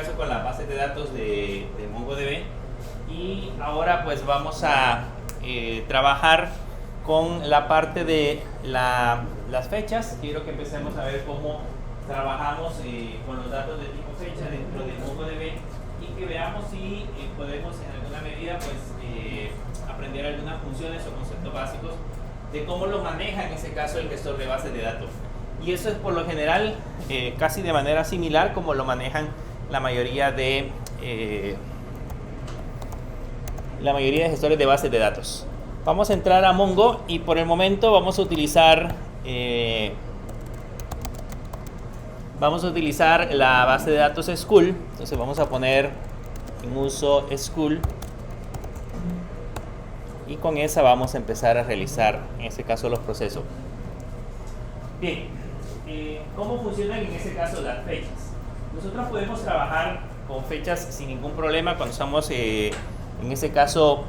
caso con la base de datos de MongoDB. Y ahora pues vamos a trabajar con la parte de las fechas. Quiero que empecemos a ver cómo trabajamos con los datos de tipo fecha dentro de MongoDB y que veamos si podemos en alguna medida pues aprender algunas funciones o conceptos básicos de cómo lo maneja en ese caso el gestor de bases de datos. Y eso es por lo general casi de manera similar como lo manejan la mayoría de gestores de bases de datos. Vamos a entrar a Mongo y por el momento vamos a utilizar la base de datos School. Entonces vamos a poner en uso School y con esa vamos a empezar a realizar en este caso los procesos. Bien, ¿cómo funcionan en ese caso las fechas? Nosotros podemos trabajar con fechas sin ningún problema cuando estamos en ese caso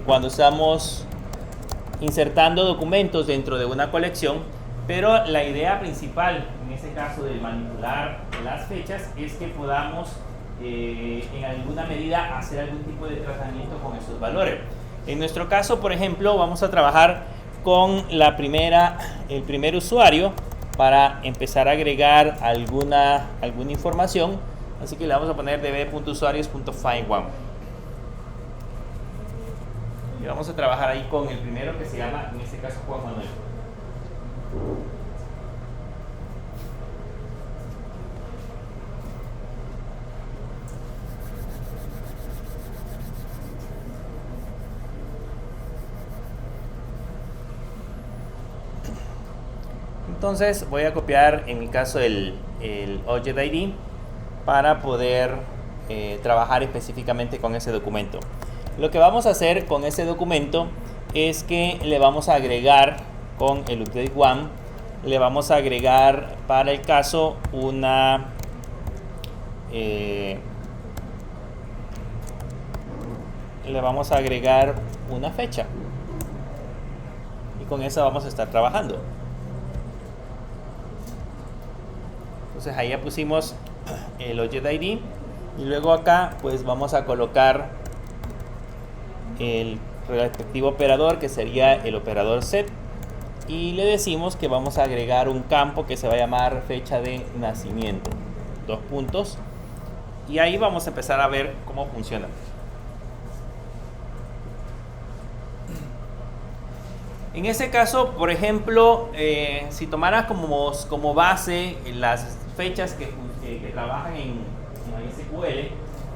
cuando estamos insertando documentos dentro de una colección, pero la idea principal en ese caso de manipular las fechas es que podamos en alguna medida hacer algún tipo de tratamiento con esos valores. En nuestro caso, por ejemplo, vamos a trabajar con el primer usuario para empezar a agregar alguna información, así que le vamos a poner db.usuarios.findOne. Y vamos a trabajar ahí con el primero que se llama, en este caso, Juan Manuel. Entonces voy a copiar en mi caso el Object ID para poder trabajar específicamente con ese documento. Lo que vamos a hacer con ese documento es que le vamos a agregar con el update one, le vamos a agregar para el caso le vamos a agregar una fecha y con esa vamos a estar trabajando. Entonces ahí ya pusimos el Object ID y luego acá pues vamos a colocar el respectivo operador que sería el operador set y le decimos que vamos a agregar un campo que se va a llamar fecha de nacimiento, 2 puntos, y ahí vamos a empezar a ver cómo funciona. En este caso, por ejemplo, si tomaras como base las fechas que trabajan en MySQL,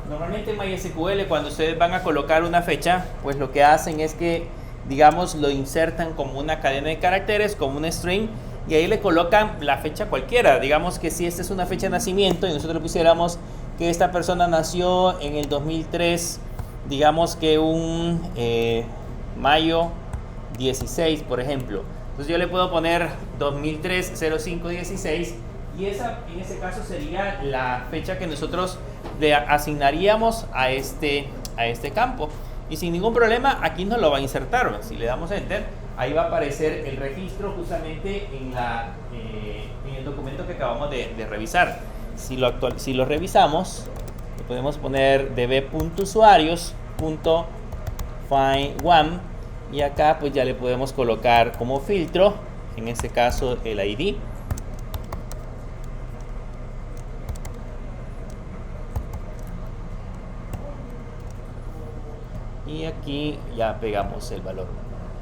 normalmente en MySQL cuando ustedes van a colocar una fecha, pues lo que hacen es que, digamos, lo insertan como una cadena de caracteres, como un string, y ahí le colocan la fecha cualquiera. Digamos que si esta es una fecha de nacimiento y nosotros le pusiéramos que esta persona nació en el 2003, digamos que un mayo 16, por ejemplo. Entonces yo le puedo poner 2003-05-16 y esa en ese caso sería la fecha que nosotros le asignaríamos a este campo. Y sin ningún problema aquí nos lo va a insertar. Si le damos Enter, ahí va a aparecer el registro justamente en el documento que acabamos de revisar. Si lo revisamos, le podemos poner db.usuarios.findOne y acá pues ya le podemos colocar como filtro, en este caso el ID. Y aquí ya pegamos el valor.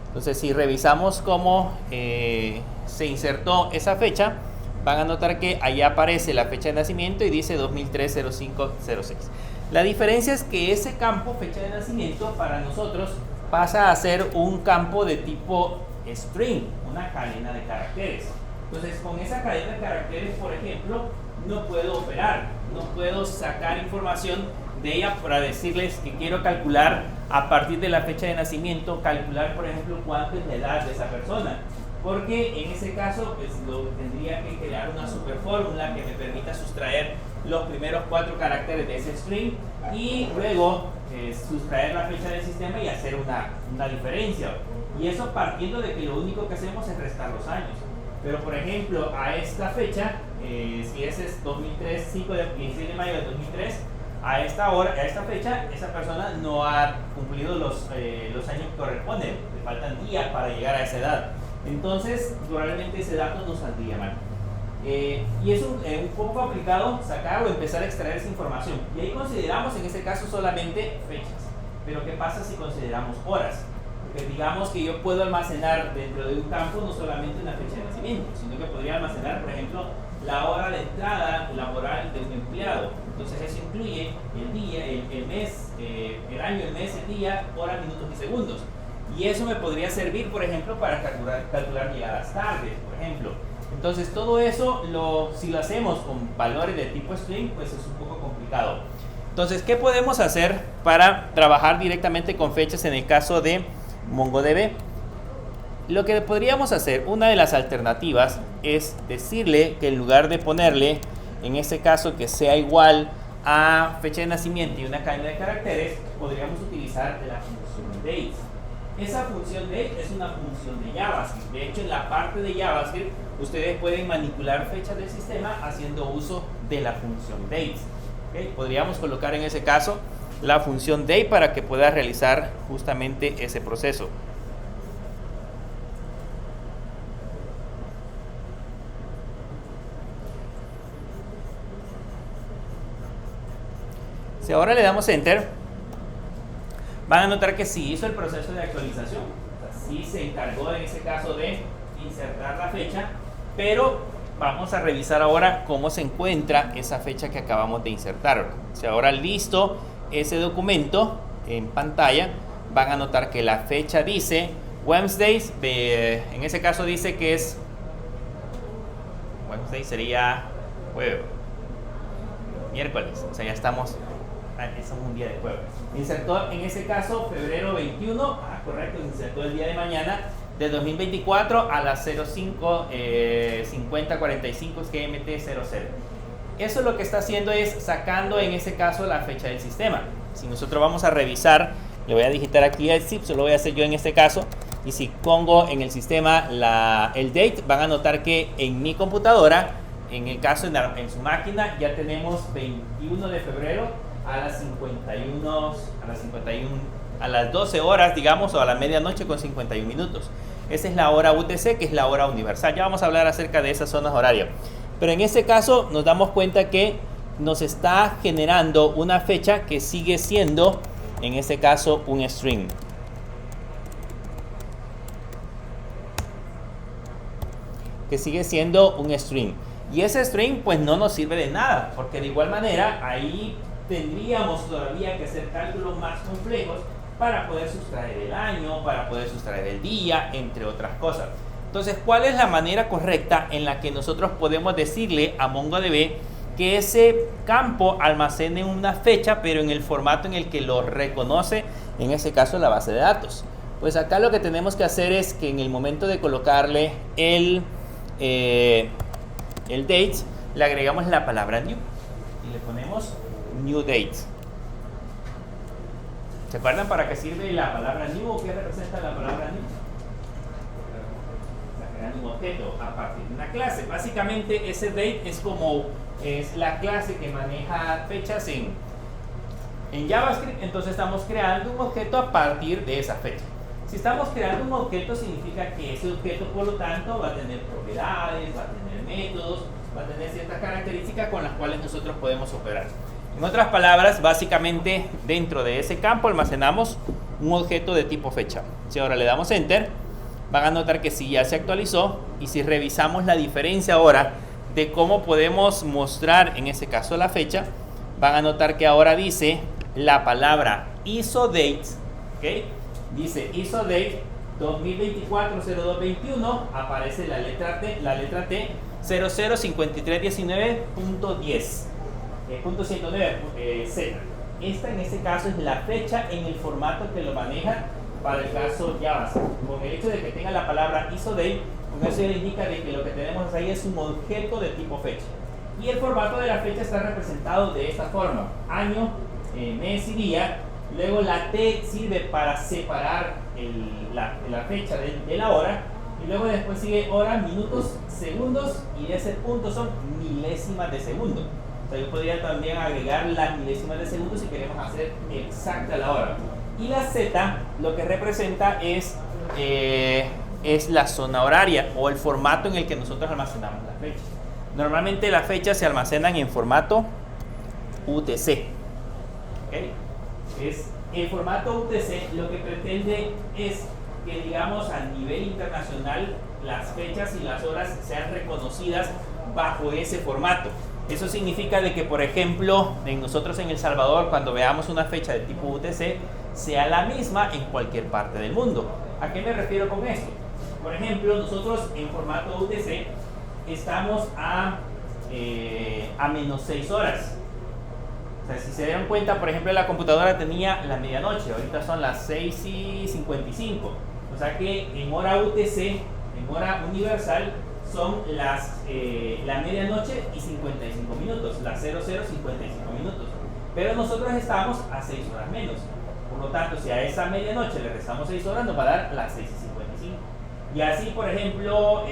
Entonces si revisamos cómo se insertó esa fecha, van a notar que ahí aparece la fecha de nacimiento y dice 2003-05-06. La diferencia es que ese campo, fecha de nacimiento, para nosotros pasa a ser un campo de tipo string, una cadena de caracteres. Entonces con esa cadena de caracteres, por ejemplo, no puedo operar, no puedo sacar información de ella para decirles que quiero calcular a partir de la fecha de nacimiento, calcular por ejemplo cuánto es la edad de esa persona, porque en ese caso pues tendría que crear una super fórmula que me permita sustraer los primeros 4 caracteres de ese string y luego sustraer la fecha del sistema y hacer una diferencia, y eso partiendo de que lo único que hacemos es restar los años. Pero por ejemplo, a esta fecha, si ese es 2003, 16 de mayo de 2003, a esta hora, a esta fecha, esa persona no ha cumplido los años que corresponden, le faltan días para llegar a esa edad. Entonces, probablemente ese dato no saldría mal. Y es un poco complicado sacar o empezar a extraer esa información. Y ahí consideramos en este caso solamente fechas. Pero ¿qué pasa si consideramos horas? Porque digamos que yo puedo almacenar dentro de un campo no solamente una fecha de nacimiento, sino que podría almacenar, por ejemplo, la hora de entrada laboral de un empleado. Entonces eso incluye el día, el mes, el año, el mes, el día, horas, minutos y segundos. Y eso me podría servir, por ejemplo, para calcular llegadas tardes, por ejemplo. Entonces todo eso, si lo hacemos con valores de tipo string, pues es un poco complicado. Entonces, ¿qué podemos hacer para trabajar directamente con fechas en el caso de MongoDB? Lo que podríamos hacer, una de las alternativas, es decirle que en lugar de ponerle, en este caso, que sea igual a fecha de nacimiento y una cadena de caracteres, podríamos utilizar la función date. Esa función date es una función de JavaScript. De hecho, en la parte de JavaScript, ustedes pueden manipular fechas del sistema haciendo uso de la función date. ¿Okay? Podríamos colocar en ese caso la función date para que pueda realizar justamente ese proceso. Si ahora le damos enter, van a notar que sí hizo el proceso de actualización. O sea, sí se encargó en ese caso de insertar la fecha, pero vamos a revisar ahora cómo se encuentra esa fecha que acabamos de insertar. Si ahora listo ese documento en pantalla, van a notar que la fecha dice Wednesdays, en ese caso dice que es Wednesday, sería jueves, miércoles, o sea ya estamos, es un día de jueves. Insertó en ese caso febrero 21, correcto, insertó el día de mañana de 2024 a las 05:50:45 GMT00. Eso lo que está haciendo es sacando en ese caso la fecha del sistema. Si nosotros vamos a revisar, le voy a digitar aquí el zip, lo voy a hacer yo en este caso, y si pongo en el sistema el date, van a notar que en mi computadora, en el caso en su máquina, ya tenemos 21 de febrero a las 12 horas, digamos, o a la medianoche con 51 minutos. Esa es la hora UTC, que es la hora universal. Ya vamos a hablar acerca de esas zonas horarias. Pero en este caso nos damos cuenta que nos está generando una fecha que sigue siendo, en este caso, un string. Que sigue siendo un string. Y ese string pues no nos sirve de nada, porque de igual manera ahí tendríamos todavía que hacer cálculos más complejos para poder sustraer el año, para poder sustraer el día, entre otras cosas. Entonces, ¿cuál es la manera correcta en la que nosotros podemos decirle a MongoDB que ese campo almacene una fecha, pero en el formato en el que lo reconoce, en ese caso la base de datos? Pues acá lo que tenemos que hacer es que en el momento de colocarle el date, le agregamos la palabra new y le ponemos new date. ¿Se acuerdan para qué sirve la palabra new o qué representa la palabra new? Crear un objeto a partir de una clase. Básicamente ese date es la clase que maneja fechas en JavaScript. Entonces estamos creando un objeto a partir de esa fecha. Si estamos creando un objeto, significa que ese objeto, por lo tanto, va a tener propiedades, va a tener métodos, va a tener ciertas características con las cuales nosotros podemos operar. En otras palabras, básicamente dentro de ese campo almacenamos un objeto de tipo fecha. Si ahora le damos enter, van a notar que sí, ya se actualizó. Y si revisamos la diferencia ahora de cómo podemos mostrar en ese caso la fecha, van a notar que ahora dice la palabra isodate, ¿okay? Dice isodate 2024-02-21, aparece la letra T 005319.10. Punto 109 Z. Esta en este caso es la fecha en el formato que lo maneja para el caso JavaScript. Con el hecho de que tenga la palabra isodate, con eso le indica de que lo que tenemos ahí es un objeto de tipo fecha. Y el formato de la fecha está representado de esta forma: año, mes y día. Luego la T sirve para separar la fecha de la hora. Y luego después sigue horas, minutos, segundos, y ese punto son milésimas de segundo. O sea, yo podría también agregar las milésimas de segundo si queremos hacer exacta la hora. Y la Z lo que representa es la zona horaria o el formato en el que nosotros almacenamos las fechas. Normalmente las fechas se almacenan en formato UTC. ¿Okay? El formato UTC lo que pretende es que, digamos, a nivel internacional las fechas y las horas sean reconocidas bajo ese formato. Eso significa de que, por ejemplo, nosotros en El Salvador, cuando veamos una fecha de tipo UTC, sea la misma en cualquier parte del mundo. ¿A qué me refiero con esto? Por ejemplo, nosotros en formato UTC estamos a menos 6 horas. O sea, si se dieron cuenta, por ejemplo, la computadora tenía la medianoche, ahorita son las 6:55. O sea que en hora UTC, en hora universal, son la medianoche y 55 minutos, las 00:55 minutos. Pero nosotros estamos a 6 horas menos. Por lo tanto, si a esa medianoche le restamos 6 horas, nos va a dar las 6:55. Y así, por ejemplo,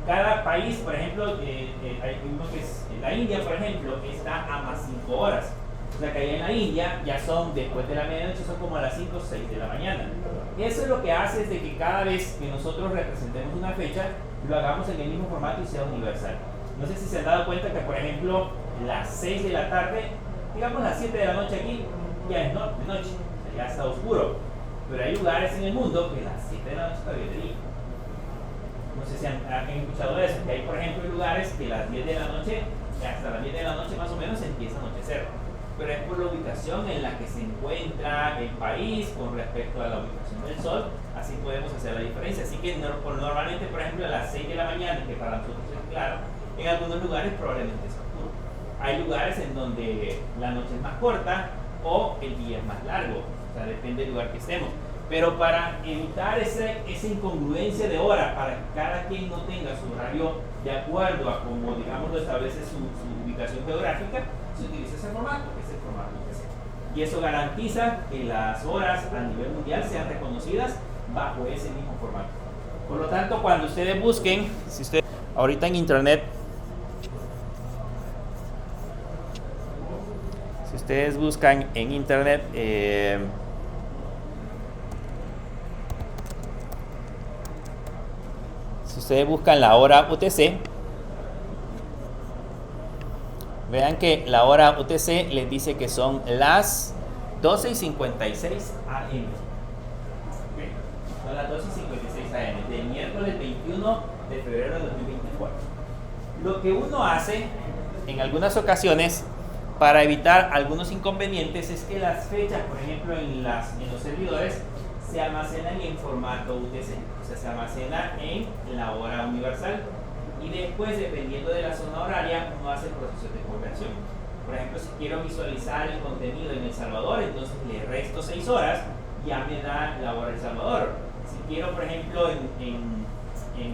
cada país, por ejemplo, hay uno que es la India, por ejemplo, está a más 5 horas. O sea que allá en la India ya son, después de la medianoche, son como a las 5 o 6 de la mañana. Eso es lo que hace es de que cada vez que nosotros representemos una fecha, lo hagamos en el mismo formato y sea universal. No sé si se han dado cuenta que, por ejemplo, las 6 de la tarde, digamos las 7 de la noche aquí, ya es de noche, o sea, ya está oscuro. Pero hay lugares en el mundo que las 7 de la noche todavía es de día. No sé si han escuchado eso, que hay, por ejemplo, lugares que las 10 de la noche, hasta las 10 de la noche más o menos, empieza a anochecer. Pero es por la ubicación en la que se encuentra el país con respecto a la ubicación del sol, así podemos hacer la diferencia. Así que normalmente, por ejemplo, a las 6 de la mañana, que para nosotros es claro, en algunos lugares probablemente es oscuro. Hay lugares en donde la noche es más corta o el día es más largo, o sea, depende del lugar que estemos. Pero para evitar esa incongruencia de hora, para que cada quien no tenga su horario de acuerdo a como, digamos, lo establece su ubicación geográfica, se utiliza ese formato, que es el formato UTC. Y eso garantiza que las horas a nivel mundial sean reconocidas bajo ese mismo formato. Por lo tanto, cuando ustedes busquen, si ustedes ahorita en internet, si ustedes buscan en internet, si ustedes buscan la hora UTC, vean que la hora UTC les dice que son las 12:56 AM. ¿Okay? Son las 12:56 AM del miércoles 21 de febrero de 2024. Lo que uno hace en algunas ocasiones para evitar algunos inconvenientes es que las fechas, por ejemplo, en los servidores, se almacenan en formato UTC, o sea, se almacena en la hora universal. Y después, dependiendo de la zona horaria, uno hace procesos de conversión. Por ejemplo, si quiero visualizar el contenido en El Salvador, entonces le resto 6 horas, ya me da la hora de El Salvador. Si quiero, por ejemplo, en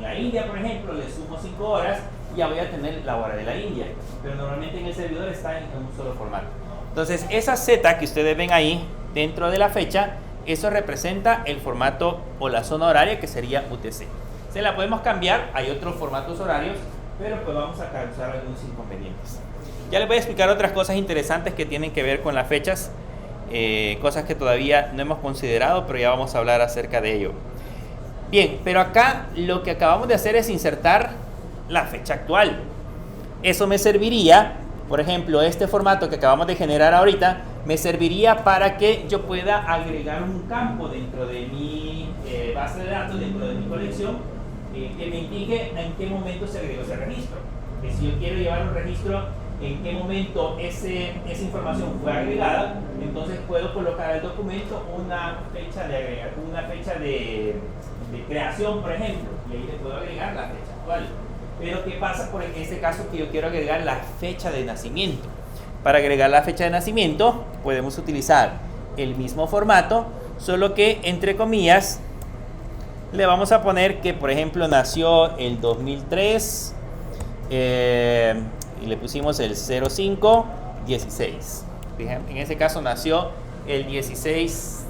la India, por ejemplo, le sumo 5 horas, ya voy a tener la hora de la India. Pero normalmente en el servidor está en un solo formato. Entonces, esa Z que ustedes ven ahí, dentro de la fecha, eso representa el formato o la zona horaria que sería UTC. Se la podemos cambiar, hay otros formatos horarios, pero pues vamos a causar algunos inconvenientes. Ya les voy a explicar otras cosas interesantes que tienen que ver con las fechas, cosas que todavía no hemos considerado, pero ya vamos a hablar acerca de ello. Bien, pero acá lo que acabamos de hacer es insertar la fecha actual. Eso me serviría, por ejemplo, este formato que acabamos de generar ahorita, me serviría para que yo pueda agregar un campo dentro de mi base de datos, dentro de mi colección, que me indique en qué momento se agregó ese registro. Que si yo quiero llevar un registro en qué momento esa información fue agregada, entonces puedo colocar al documento una fecha de creación, por ejemplo, y ahí le puedo agregar la fecha actual. Pero ¿qué pasa en este caso que yo quiero agregar la fecha de nacimiento? Para agregar la fecha de nacimiento podemos utilizar el mismo formato, solo que entre comillas le vamos a poner que, por ejemplo, nació el 2003 y le pusimos el 05-16. En ese caso nació el 16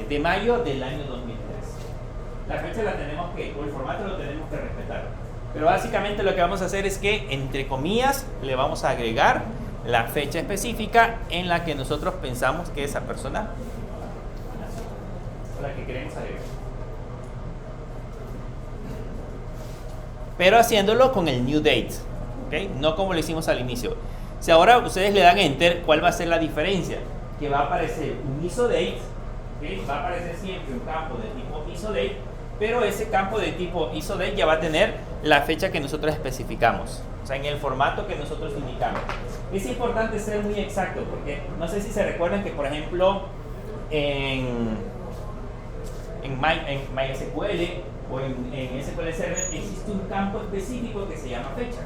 de mayo del año 2003. la fecha la tenemos que, o el formato lo tenemos que respetar. Pero básicamente lo que vamos a hacer es que, entre comillas, le vamos a agregar la fecha específica en la que nosotros pensamos que esa persona nació, o la que queremos agregar. Pero haciéndolo con el new date, ¿okay? No como lo hicimos al inicio. Si ahora ustedes le dan enter, ¿cuál va a ser la diferencia? Que va a aparecer un ISODate, ¿okay? Va a aparecer siempre un campo de tipo ISODate, pero ese campo de tipo ISODate ya va a tener la fecha que nosotros especificamos, o sea, en el formato que nosotros indicamos. Es importante ser muy exacto, porque no sé si se recuerdan que, por ejemplo, en MySQL o en SQL Server existe un campo específico que se llama fecha,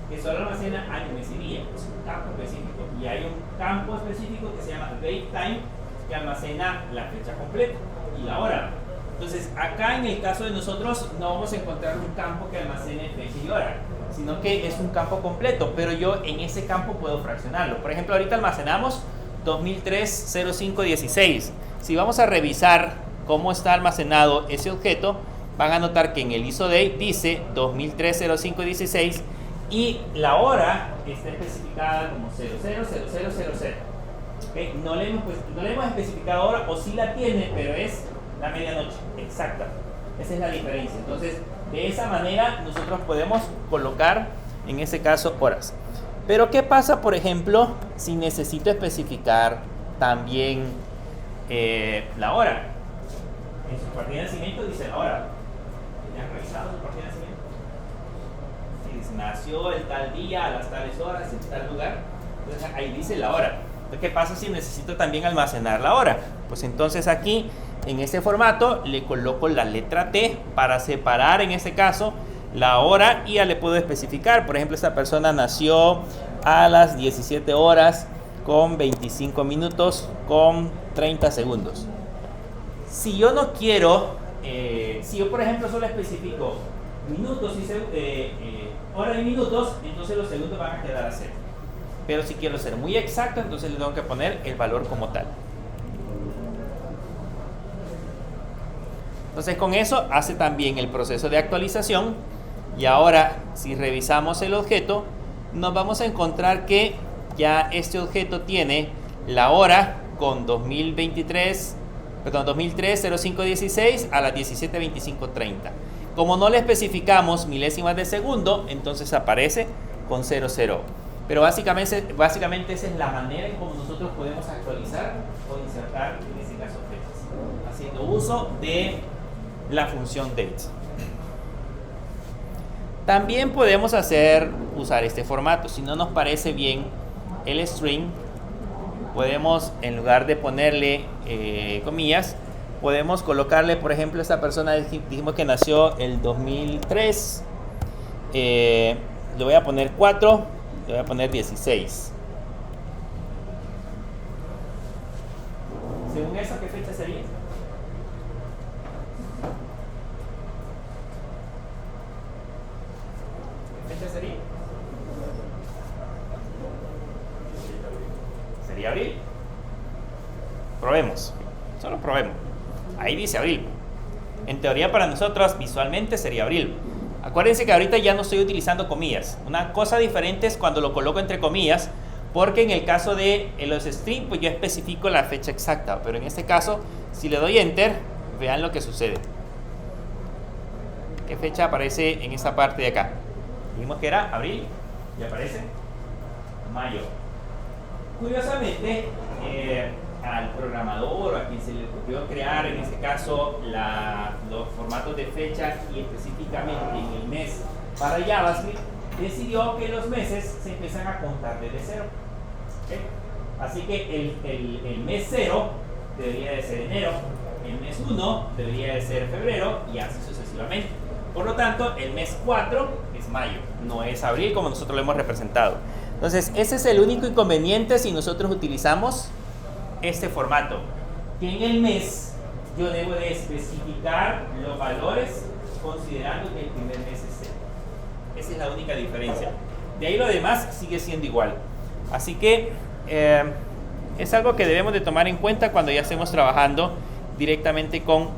que solo almacena año, mes y día. Es un campo específico. Y hay un campo específico que se llama datetime, que almacena la fecha completa y la hora. Entonces, acá en el caso de nosotros no vamos a encontrar un campo que almacene fecha y hora, sino que es un campo completo, pero yo en ese campo puedo fraccionarlo. Por ejemplo, ahorita almacenamos 2003-05-16. Si vamos a revisar cómo está almacenado ese objeto, van a notar que en el ISODate dice 2003-05-16 y la hora está especificada como 000000. ¿Okay? No le hemos especificado hora, o sí la tiene, pero es la medianoche exacta. Esa es la diferencia. Entonces, de esa manera nosotros podemos colocar en ese caso horas. Pero ¿qué pasa, por ejemplo, si necesito especificar también la hora? En su partida de nacimiento dice la hora. ¿Ya han revisado su partida de nacimiento? Si nació el tal día, a las tales horas, en tal lugar, entonces ahí dice la hora. Entonces, ¿qué pasa si necesito también almacenar la hora? Pues entonces aquí, en este formato, le coloco la letra T para separar, en este caso, la hora, y ya le puedo especificar. Por ejemplo, esta persona nació a las 17 horas con 25 minutos con 30 segundos. Si yo no quiero, si yo por ejemplo solo especifico minutos y horas y minutos, entonces los segundos van a quedar a 0. Pero si quiero ser muy exacto, entonces le tengo que poner el valor como tal. Entonces con eso hace también el proceso de actualización. Y ahora, si revisamos el objeto, nos vamos a encontrar que ya este objeto tiene la hora con 2003-05-16 a las 17:25:30. Como no le especificamos milésimas de segundo, entonces aparece con 00. Pero básicamente esa es la manera en cómo nosotros podemos actualizar o insertar, en este caso, fechas, haciendo uso de la función date. También podemos usar este formato. Si no nos parece bien el string, podemos, en lugar de ponerle comillas, podemos colocarle, por ejemplo, esta persona dijimos que nació el 2003, le voy a poner 4, le voy a poner 16. Según eso, ¿qué fecha sería? ¿Qué fecha sería? ¿Sería abril? Probemos, solo probemos. Ahí dice abril. En teoría, para nosotros visualmente sería abril. Acuérdense que ahorita ya no estoy utilizando comillas. Una cosa diferente es cuando lo coloco entre comillas, porque en el caso de los strings, pues yo especifico la fecha exacta. Pero en este caso, si le doy enter, vean lo que sucede. ¿Qué fecha aparece en esta parte de acá? Dijimos que era abril y aparece mayo. Curiosamente, al programador o a quien se le ocurrió crear, en este caso, los formatos de fecha y específicamente en el mes para JavaScript, decidió que los meses se empiezan a contar desde 0. ¿Okay? Así que el mes 0 debería de ser enero, el mes 1 debería de ser febrero y así sucesivamente. Por lo tanto, el mes 4 es mayo, no es abril como nosotros lo hemos representado. Entonces, ese es el único inconveniente si nosotros utilizamos este formato, que en el mes yo debo de especificar los valores considerando que el primer mes es 0. Esa es la única diferencia. De ahí lo demás sigue siendo igual. Así que es algo que debemos de tomar en cuenta cuando ya estemos trabajando directamente con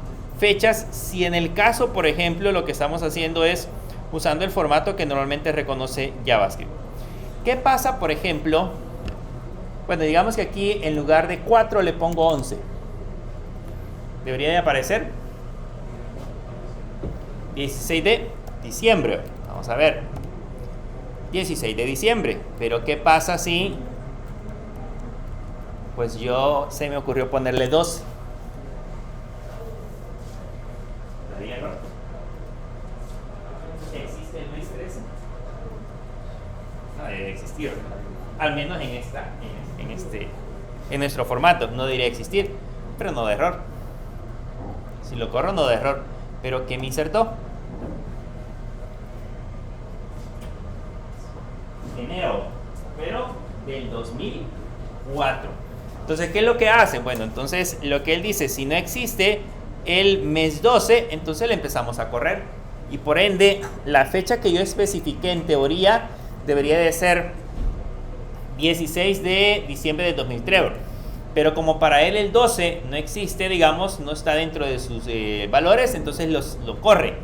fechas si en el caso, por ejemplo, lo que estamos haciendo es usando el formato que normalmente reconoce JavaScript. ¿Qué pasa, por ejemplo? Bueno, digamos que aquí en lugar de 4 le pongo 11. Debería de aparecer 16 de diciembre. Vamos a ver. 16 de diciembre. Pero ¿qué pasa si pues se me ocurrió ponerle 12? ¿Existe el mes 13? No debe existir. Al menos en nuestro formato. No debería existir. Pero no de error. Si lo corro, no de error. Pero ¿qué me insertó? Enero, pero del 2004. Entonces, ¿qué es lo que hacen? Bueno, entonces lo que él dice, si no existe el mes 12, entonces le empezamos a correr. Y por ende, la fecha que yo especifiqué en teoría debería de ser 16 de diciembre de 2003. Pero como para él el 12 no existe, digamos, no está dentro de sus valores, entonces lo corre.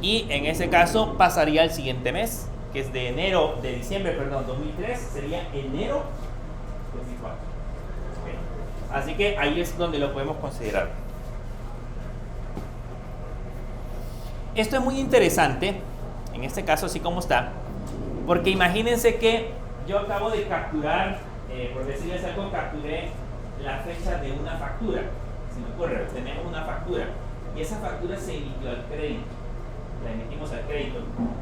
Y en ese caso pasaría al siguiente mes, que es de diciembre, 2003, sería enero 2004. Okay. Así que ahí es donde lo podemos considerar. Esto es muy interesante, en este caso así como está, porque imagínense que yo acabo de capturar, por decirles algo, capturé la fecha de una factura. Se me ocurre, tenemos una factura y esa factura se emitió al crédito. La emitimos al crédito.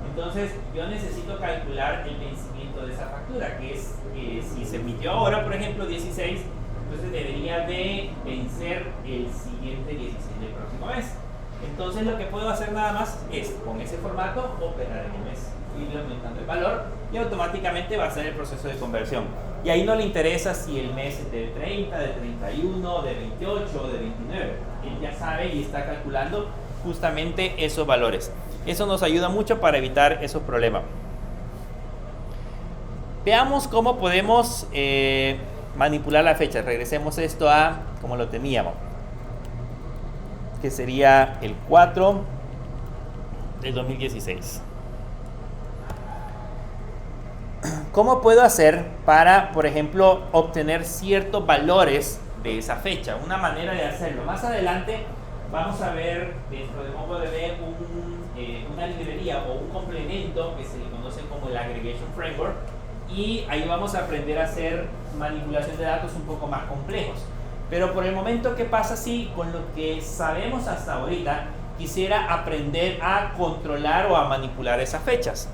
Entonces yo necesito calcular el vencimiento de esa factura, que es si se emitió ahora, por ejemplo, 16, entonces debería de vencer el siguiente 16 del próximo mes. Entonces lo que puedo hacer nada más es, con ese formato, operar en el mes, ir aumentando el valor y automáticamente va a ser el proceso de conversión. Y ahí no le interesa si el mes es de 30, de 31, de 28 o de 29. Él ya sabe y está calculando justamente esos valores. Eso nos ayuda mucho para evitar esos problemas. Veamos cómo podemos manipular la fecha. Regresemos esto a como lo teníamos, que sería el 4 del 2016. ¿Cómo puedo hacer para, por ejemplo, obtener ciertos valores de esa fecha? Una manera de hacerlo. Más adelante vamos a ver dentro de MongoDB una librería o un complemento que se le conoce como el Aggregation Framework, y ahí vamos a aprender a hacer manipulación de datos un poco más complejos. Pero por el momento, ¿qué pasa si con lo que sabemos hasta ahorita quisiera aprender a controlar o a manipular esas fechas?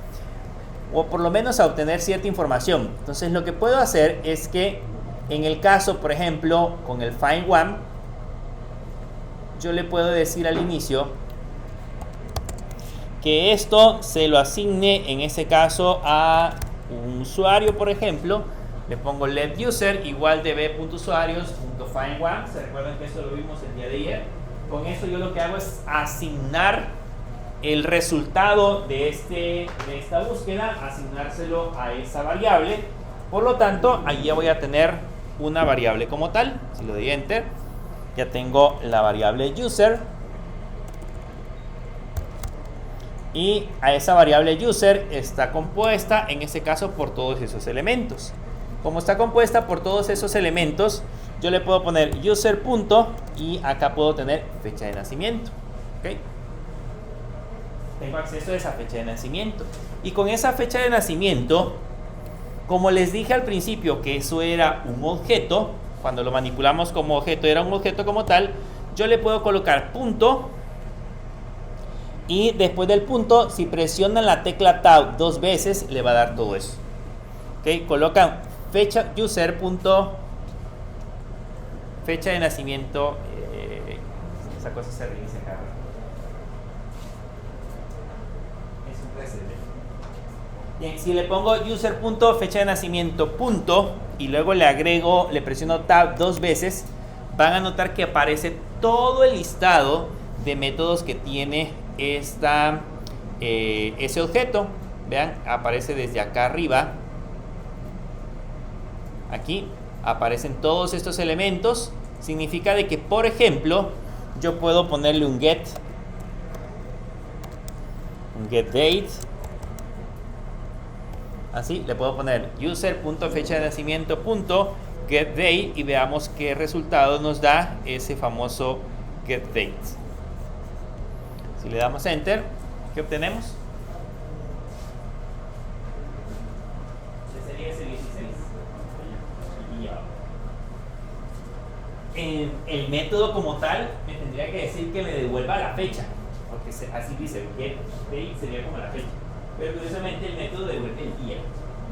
O por lo menos a obtener cierta información. Entonces lo que puedo hacer es que en el caso, por ejemplo, con el find one, yo le puedo decir al inicio que esto se lo asigne en ese caso a un usuario, por ejemplo. Le pongo let user igual de b.usuarios.find one. ¿Se recuerdan que esto lo vimos el día de ayer? Con eso yo lo que hago es asignar el resultado de esta búsqueda, asignárselo a esa variable. Por lo tanto, allí ya voy a tener una variable como tal. Si lo doy enter, ya tengo la variable user, y a esa variable user está compuesta en este caso por todos esos elementos. Como está compuesta por todos esos elementos, yo le puedo poner user punto y acá puedo tener fecha de nacimiento. ¿Okay? Tengo acceso a esa fecha de nacimiento, y con esa fecha de nacimiento, como les dije al principio que eso era un objeto, cuando lo manipulamos como objeto era un objeto como tal, yo le puedo colocar punto, y después del punto, si presionan la tecla tab 2 veces, le va a dar todo eso. ¿Okay? Colocan fecha user punto fecha de nacimiento. Esa cosa se reinicia acá. Es un precedente. Bien, si le pongo user punto fecha de nacimiento punto y luego le agrego, le presiono tab 2 veces, van a notar que aparece todo el listado de métodos que tiene ese objeto. Vean, aparece desde acá arriba. Aquí aparecen todos estos elementos. Significa de que, por ejemplo, yo puedo ponerle un get date. Así, le puedo poner user.fecha de nacimiento get date y veamos qué resultado nos da ese famoso get date. Si le damos enter, ¿qué obtenemos? Ese sería ese 16. El método como tal me tendría que decir que me devuelva la fecha, porque así dice, get date sería como la fecha, pero curiosamente el método devuelve el día,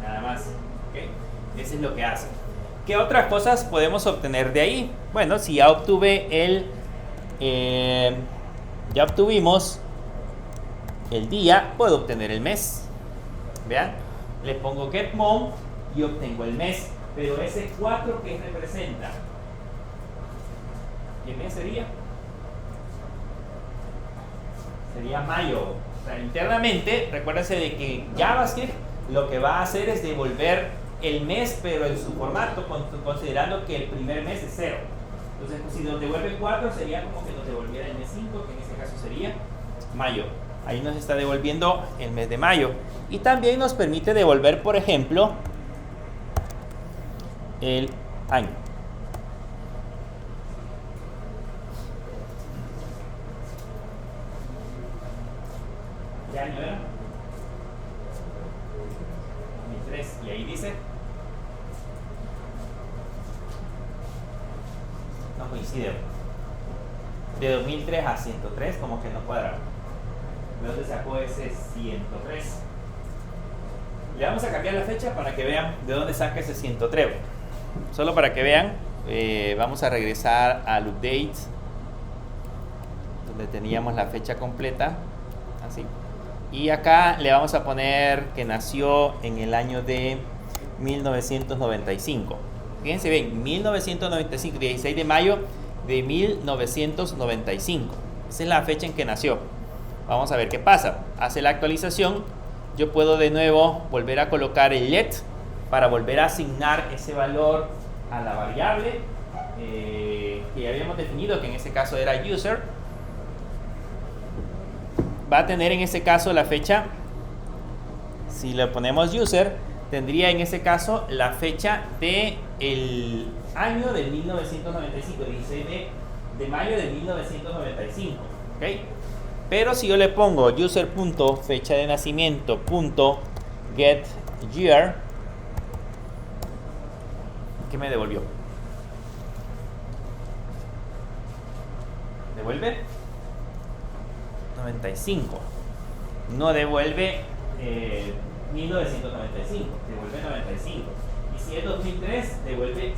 nada más. ¿Okay? Eso es lo que hace. ¿Qué otras cosas podemos obtener de ahí? Bueno, si ya ya obtuvimos el día, puedo obtener el mes. Vean, le pongo get month y obtengo el mes, pero ese 4 que representa, ¿qué mes sería? Sería mayo. O sea, internamente, recuérdense de que JavaScript lo que va a hacer es devolver el mes, pero en su formato, considerando que el primer mes es 0. Entonces, pues, si nos devuelve 4, sería como que nos devolviera el mes 5, que en este caso sería mayo. Ahí nos está devolviendo el mes de mayo. Y también nos permite devolver, por ejemplo, el año. ¿Qué año era? 2003. Y ahí dice, no coincide. De 2003 a 103 como que no cuadra. ¿De dónde sacó ese 103? Le vamos a cambiar la fecha para que vean de dónde saca ese 103. Solo para que vean, vamos a regresar al update, donde teníamos la fecha completa. Así. Y acá le vamos a poner que nació en el año de 1995. Fíjense bien, 1995, 16 de mayo de 1995. Esa es la fecha en que nació. Vamos a ver qué pasa. Hace la actualización. Yo puedo de nuevo volver a colocar el let para volver a asignar ese valor a la variable que ya habíamos definido, que en ese caso era user. Va a tener en ese caso la fecha. Si le ponemos user, tendría en ese caso la fecha del año de 1995, 16 de mayo de 1995. ¿Okay? Pero si yo le pongo user.fecha de nacimiento.get year, ¿qué me devolvió? ¿Devuelve? 95. No devuelve 1995, devuelve 95. Y si es 2003, devuelve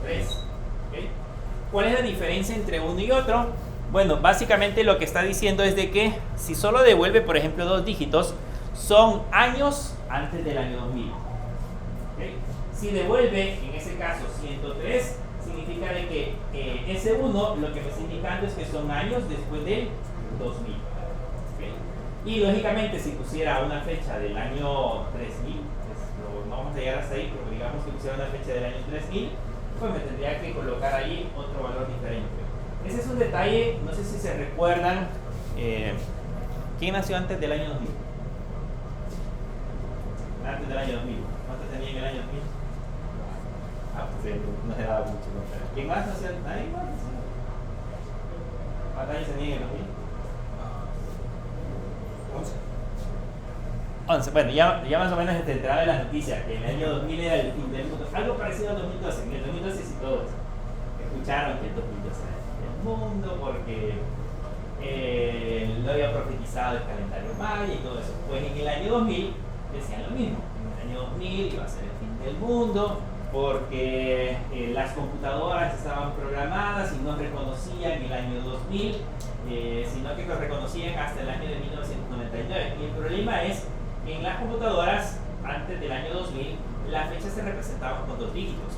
103. ¿Okay? ¿Cuál es la diferencia entre uno y otro? Bueno, básicamente lo que está diciendo es de que si solo devuelve, por ejemplo, 2 dígitos, son años antes del año 2000. ¿Okay? Si devuelve, en ese caso, 103, significa de que ese 1 lo que me está indicando es que son años después del 2000. ¿Okay? Y lógicamente, si pusiera una fecha del año 3000, pues no vamos a llegar hasta ahí, pero digamos que pusiera una fecha del año 3000, pues me tendría que colocar ahí otro valor diferente. Ese es un detalle, no sé si se recuerdan. ¿Quién nació antes del año 2000? Antes del año 2000. ¿Cuánto tenía en el año 2000? Pues no se daba mucho. ¿Quién más nació? ¿Nadie más? ¿Cuántos años tenía en el 2000? 11. Bueno, ya más o menos se enteraba de las noticias, que en el año 2000 era el fin del mundo. Algo parecido al 2012. En el 2012 sí todos escucharon que el 2012 era mundo porque lo había profetizado el calendario maya y todo eso. Pues en el año 2000 decían lo mismo. En el año 2000 iba a ser el fin del mundo porque las computadoras estaban programadas y no reconocían el año 2000, sino que lo reconocían hasta el año de 1999. Y el problema es que en las computadoras antes del año 2000 las fechas se representaban con 2 dígitos.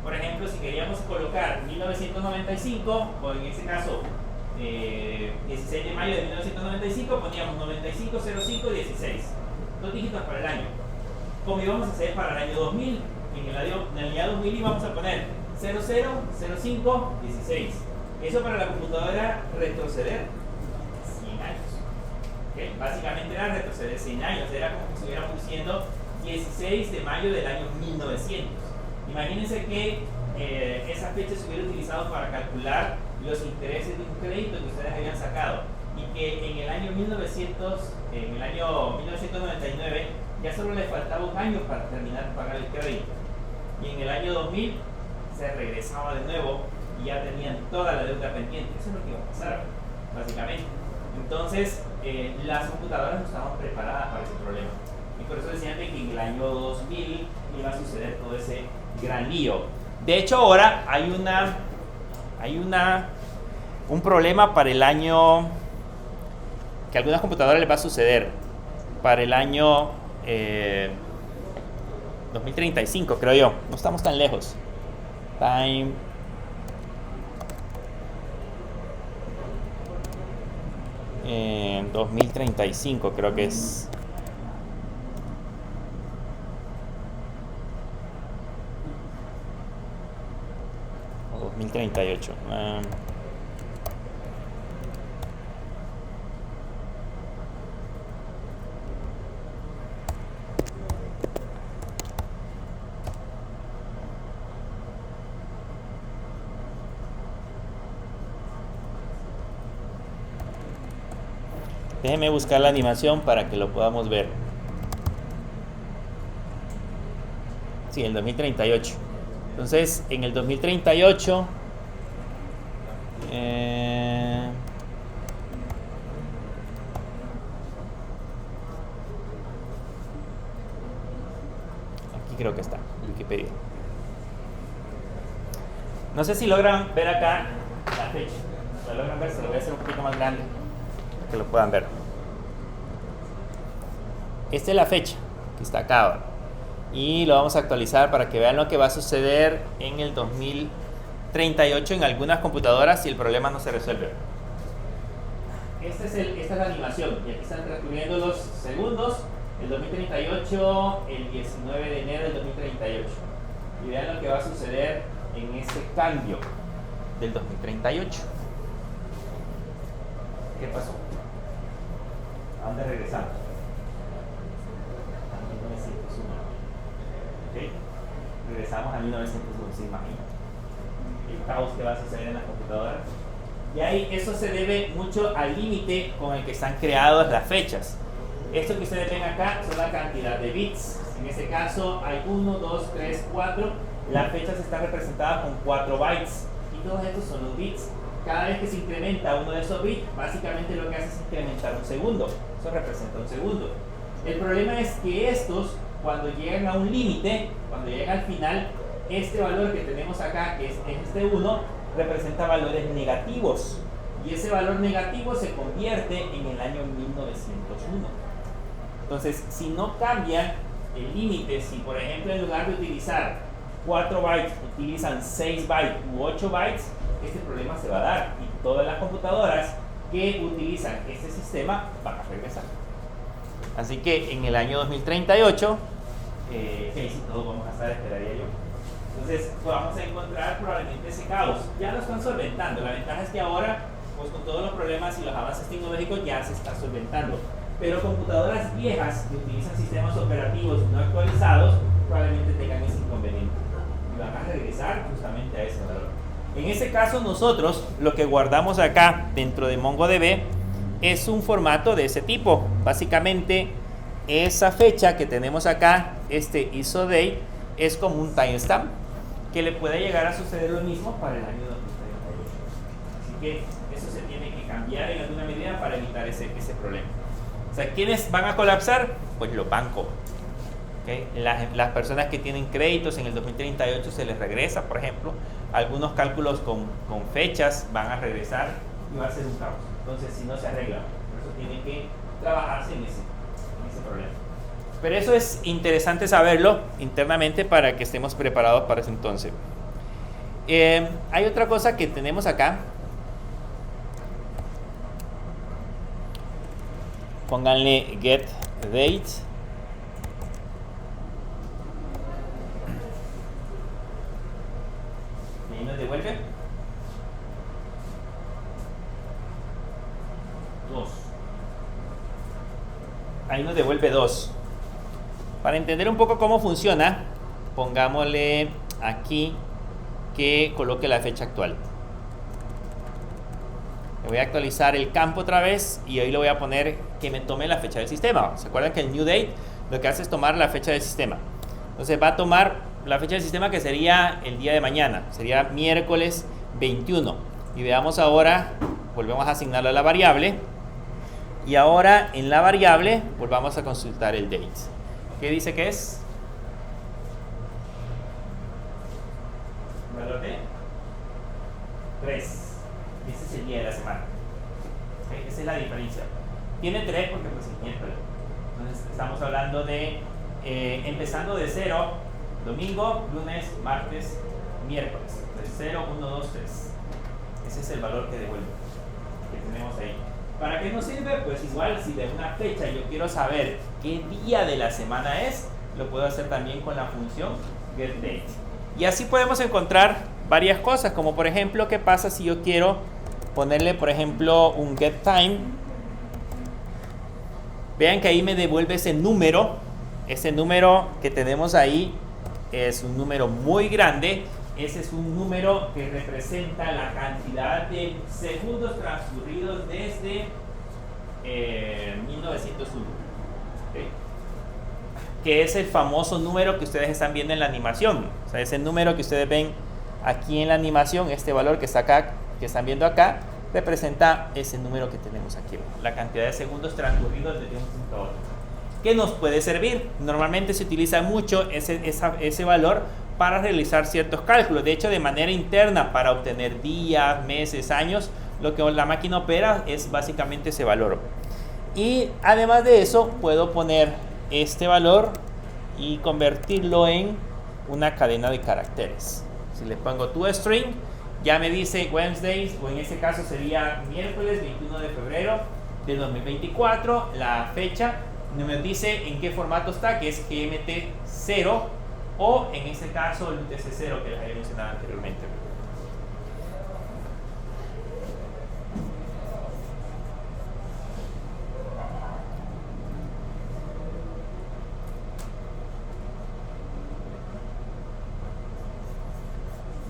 Por ejemplo, si queríamos colocar 1995, o en ese caso 16 de mayo de 1995, poníamos 950516, 2 dígitos para el año. Como íbamos a hacer para el año 2000, en el año 2000 íbamos a poner 000516. Eso para la computadora era retroceder 100 años. ¿Okay? Básicamente era retroceder 100 años. Era como si estuviéramos diciendo 16 de mayo del año 1900. Imagínense que esa fecha se hubiera utilizado para calcular los intereses de un crédito que ustedes habían sacado y que en el año 1999 ya solo le faltaba un año para terminar de pagar el crédito, y en el año 2000 se regresaba de nuevo y ya tenían toda la deuda pendiente. Eso es lo que iba a pasar, básicamente. Entonces, las computadoras no estaban preparadas para ese problema, y por eso decían que en el año 2000 iba a suceder todo ese gran lío. De hecho, ahora hay un problema para el año que a algunas computadoras les va a suceder para el año 2035, creo yo. No estamos tan lejos. Time. En 2035 creo que es. O 2038. Déjeme buscar la animación para que lo podamos ver. Sí, el 2038. Entonces, en el 2038, aquí creo que está, Wikipedia. No sé si logran ver acá la fecha. ¿Lo logran ver? Se lo voy a hacer un poquito más grande, que lo puedan ver. Esta es la fecha que está acá ahora, y lo vamos a actualizar para que vean lo que va a suceder en el 2038 en algunas computadoras si el problema no se resuelve. Esta es la animación, y aquí están transcurriendo los segundos. El 2038, el 19 de enero del 2038, y vean lo que va a suceder en ese cambio del 2038. ¿Qué pasó? ¿A dónde regresamos? A 1901. ¿Okay? Regresamos a 1901, ¿se imagina? El caos que va a suceder en las computadoras. Y ahí eso se debe mucho al límite con el que están creadas las fechas. Esto que ustedes ven acá son la cantidad de bits. En este caso hay 1, 2, 3, 4. Las fechas están representadas con 4 bytes. Y todos estos son los bits. Cada vez que se incrementa uno de esos bits, básicamente lo que hace es incrementar un segundo. Eso representa un segundo. El problema es que estos, cuando llegan a un límite, cuando llegan al final, este valor que tenemos acá, que es este 1, representa valores negativos. Y ese valor negativo se convierte en el año 1901. Entonces, si no cambian el límite, si por ejemplo en lugar de utilizar 4 bytes, utilizan 6 bytes u 8 bytes, este problema se va a dar, y todas las computadoras que utilizan este sistema van a regresar. Así que en el año 2038, casi todos vamos a estar, esperaría yo. Entonces vamos a encontrar probablemente ese caos. Ya lo están solventando. La ventaja es que ahora, pues con todos los problemas y los avances tecnológicos, ya se está solventando. Pero computadoras viejas que utilizan sistemas operativos no actualizados probablemente tengan ese inconveniente y van a regresar justamente a ese valor. En ese caso, nosotros lo que guardamos acá dentro de MongoDB es un formato de ese tipo. Básicamente, esa fecha que tenemos acá, este ISO-date, es como un timestamp que le puede llegar a suceder lo mismo para el año 2038. Así que eso se tiene que cambiar en alguna medida para evitar ese problema. O sea, ¿quiénes van a colapsar? Pues los bancos. ¿Okay? Las personas que tienen créditos en el 2038 se les regresa, por ejemplo. Algunos cálculos con fechas van a regresar y va a ser un caos. Entonces, si no se arregla, por eso tiene que trabajarse en ese problema. Pero eso es interesante saberlo internamente para que estemos preparados para ese entonces. Hay otra cosa que tenemos acá. Pónganle get date. Y ahí nos devuelve. 2. Ahí nos devuelve 2. Para entender un poco cómo funciona, pongámosle aquí que coloque la fecha actual. Le voy a actualizar el campo otra vez y hoy le voy a poner que me tome la fecha del sistema. ¿Se acuerdan que el new date lo que hace es tomar la fecha del sistema? Entonces va a tomar la fecha del sistema, que sería el día de mañana, sería miércoles 21. Y veamos ahora, volvemos a asignarlo a la variable. Y ahora en la variable volvamos a consultar el date. ¿Qué dice que es? ¿Valor de? 3. Ese es el día de la semana. ¿Okay? Esa es la diferencia. Tiene 3 porque pues es miércoles. Entonces estamos hablando de empezando de 0, domingo, lunes, martes, miércoles. Entonces 0, 1, 2, 3. Ese es el valor que devuelve, que tenemos ahí. ¿Para qué nos sirve? Pues igual, si de una fecha yo quiero saber qué día de la semana es, lo puedo hacer también con la función getDate. Y así podemos encontrar varias cosas, como por ejemplo, qué pasa si yo quiero ponerle, por ejemplo, un getTime. Vean que ahí me devuelve ese número que tenemos ahí es un número muy grande. Ese es un número que representa la cantidad de segundos transcurridos desde 1901. ¿Okay? Que es el famoso número que ustedes están viendo en la animación. O sea, ese número que ustedes ven aquí en la animación, este valor que está acá, que están viendo acá, representa ese número que tenemos aquí. La cantidad de segundos transcurridos desde un punto a otro. ¿Qué nos puede servir? Normalmente se utiliza mucho ese valor para realizar ciertos cálculos. De hecho, de manera interna, para obtener días, meses, años, lo que la máquina opera es básicamente ese valor. Y además de eso, puedo poner este valor y convertirlo en una cadena de caracteres. Si le pongo toString, ya me dice Wednesdays, o en este caso sería miércoles 21 de febrero de 2024, la fecha. Me dice en qué formato está, que es GMT0, o en este caso el UTC0 que les había mencionado anteriormente.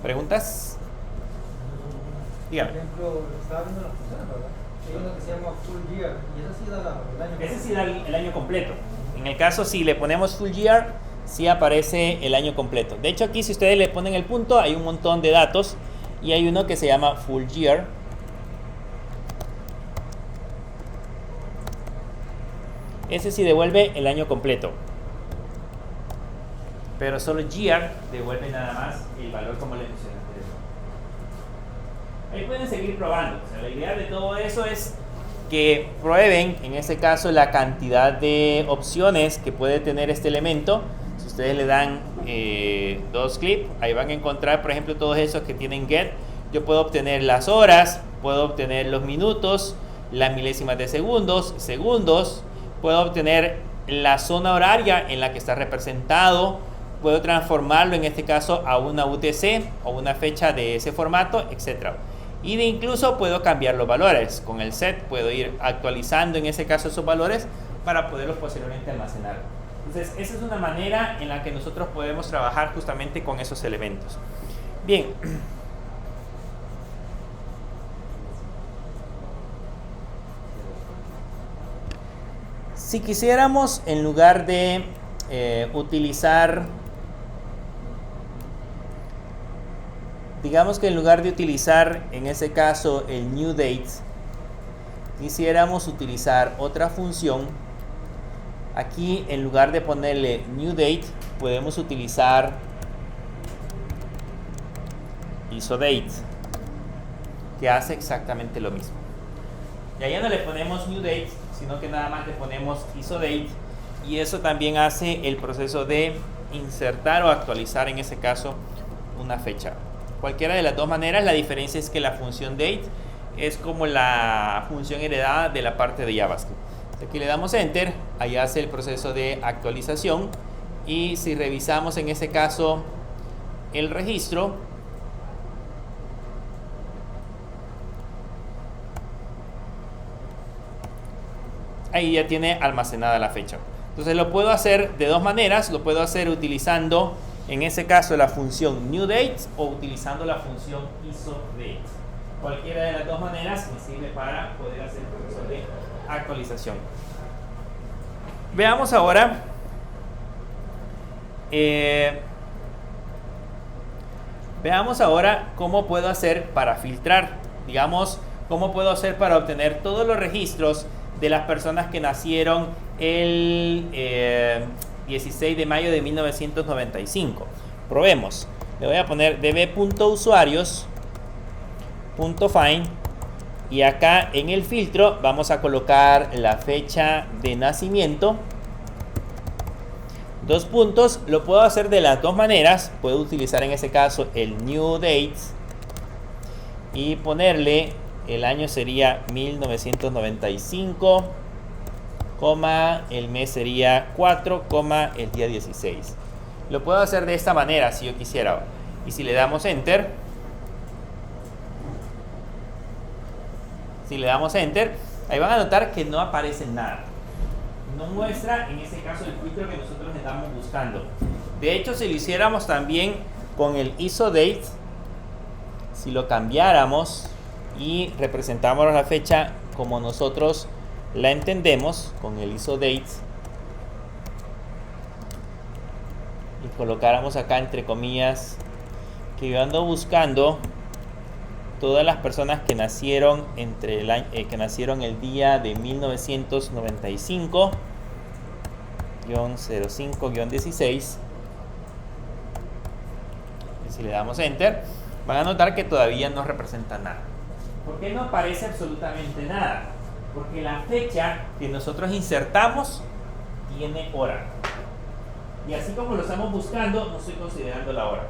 ¿Preguntas? Dígame. Por ejemplo, estaba viendo las funciones, ¿verdad? Hay uno que se llama Full Year, y eso sí da el año. Ese sí da el año completo. En el caso, si le ponemos Full Year, sí aparece el año completo. De hecho, aquí si ustedes le ponen el punto, hay un montón de datos y hay uno que se llama Full Year. Ese sí devuelve el año completo. Pero solo Year devuelve nada más el valor como les mencioné anteriormente. Ahí pueden seguir probando. O sea, la idea de todo eso es que prueben, en este caso, la cantidad de opciones que puede tener este elemento. Si ustedes le dan 2 clics, ahí van a encontrar, por ejemplo, todos esos que tienen get. Yo puedo obtener las horas, puedo obtener los minutos, las milésimas de segundos, puedo obtener la zona horaria en la que está representado, puedo transformarlo en este caso a una UTC o una fecha de ese formato, etc. Y de incluso puedo cambiar los valores. Con el set puedo ir actualizando en ese caso esos valores para poderlos posteriormente almacenar. Entonces esa es una manera en la que nosotros podemos trabajar justamente con esos elementos. Bien. Si quisiéramos, en lugar de utilizar, digamos que en lugar de utilizar en ese caso el new date, quisiéramos utilizar otra función. Aquí, en lugar de ponerle new date, podemos utilizar isodate, que hace exactamente lo mismo. Y allá no le ponemos new date, sino que nada más le ponemos isodate, y eso también hace el proceso de insertar o actualizar en ese caso una fecha. Cualquiera de las dos maneras, la diferencia es que la función date es como la función heredada de la parte de JavaScript. Aquí le damos enter, ahí hace el proceso de actualización, y si revisamos en ese caso el registro, ahí ya tiene almacenada la fecha. Entonces lo puedo hacer de dos maneras. Lo puedo hacer utilizando, en ese caso, la función newDate o utilizando la función isOfDate. Cualquiera de las dos maneras me sirve para poder hacer el proceso de actualización. Veamos ahora cómo puedo hacer para filtrar. Digamos, cómo puedo hacer para obtener todos los registros de las personas que nacieron el 16 de mayo de 1995. Probemos. Le voy a poner db.usuarios.find y acá en el filtro vamos a colocar la fecha de nacimiento. Dos puntos. Lo puedo hacer de las dos maneras. Puedo utilizar en ese caso el newDate y ponerle el año sería 1995, el mes sería 4, el día 16. Lo puedo hacer de esta manera si yo quisiera. Y si le damos Enter, ahí van a notar que no aparece nada. No muestra en ese caso el filtro que nosotros estamos buscando. De hecho, si lo hiciéramos también con el isOdate, si lo cambiáramos y representamos la fecha como nosotros la entendemos con el isOdate y colocáramos acá entre comillas que yo ando buscando todas las personas que nacieron entre el año, que nacieron el día de 1995-05-16, y si le damos Enter van a notar que todavía no representa nada. ¿Por qué no aparece absolutamente nada? Porque la fecha que nosotros insertamos tiene hora. Y así como lo estamos buscando, no estoy considerando la hora.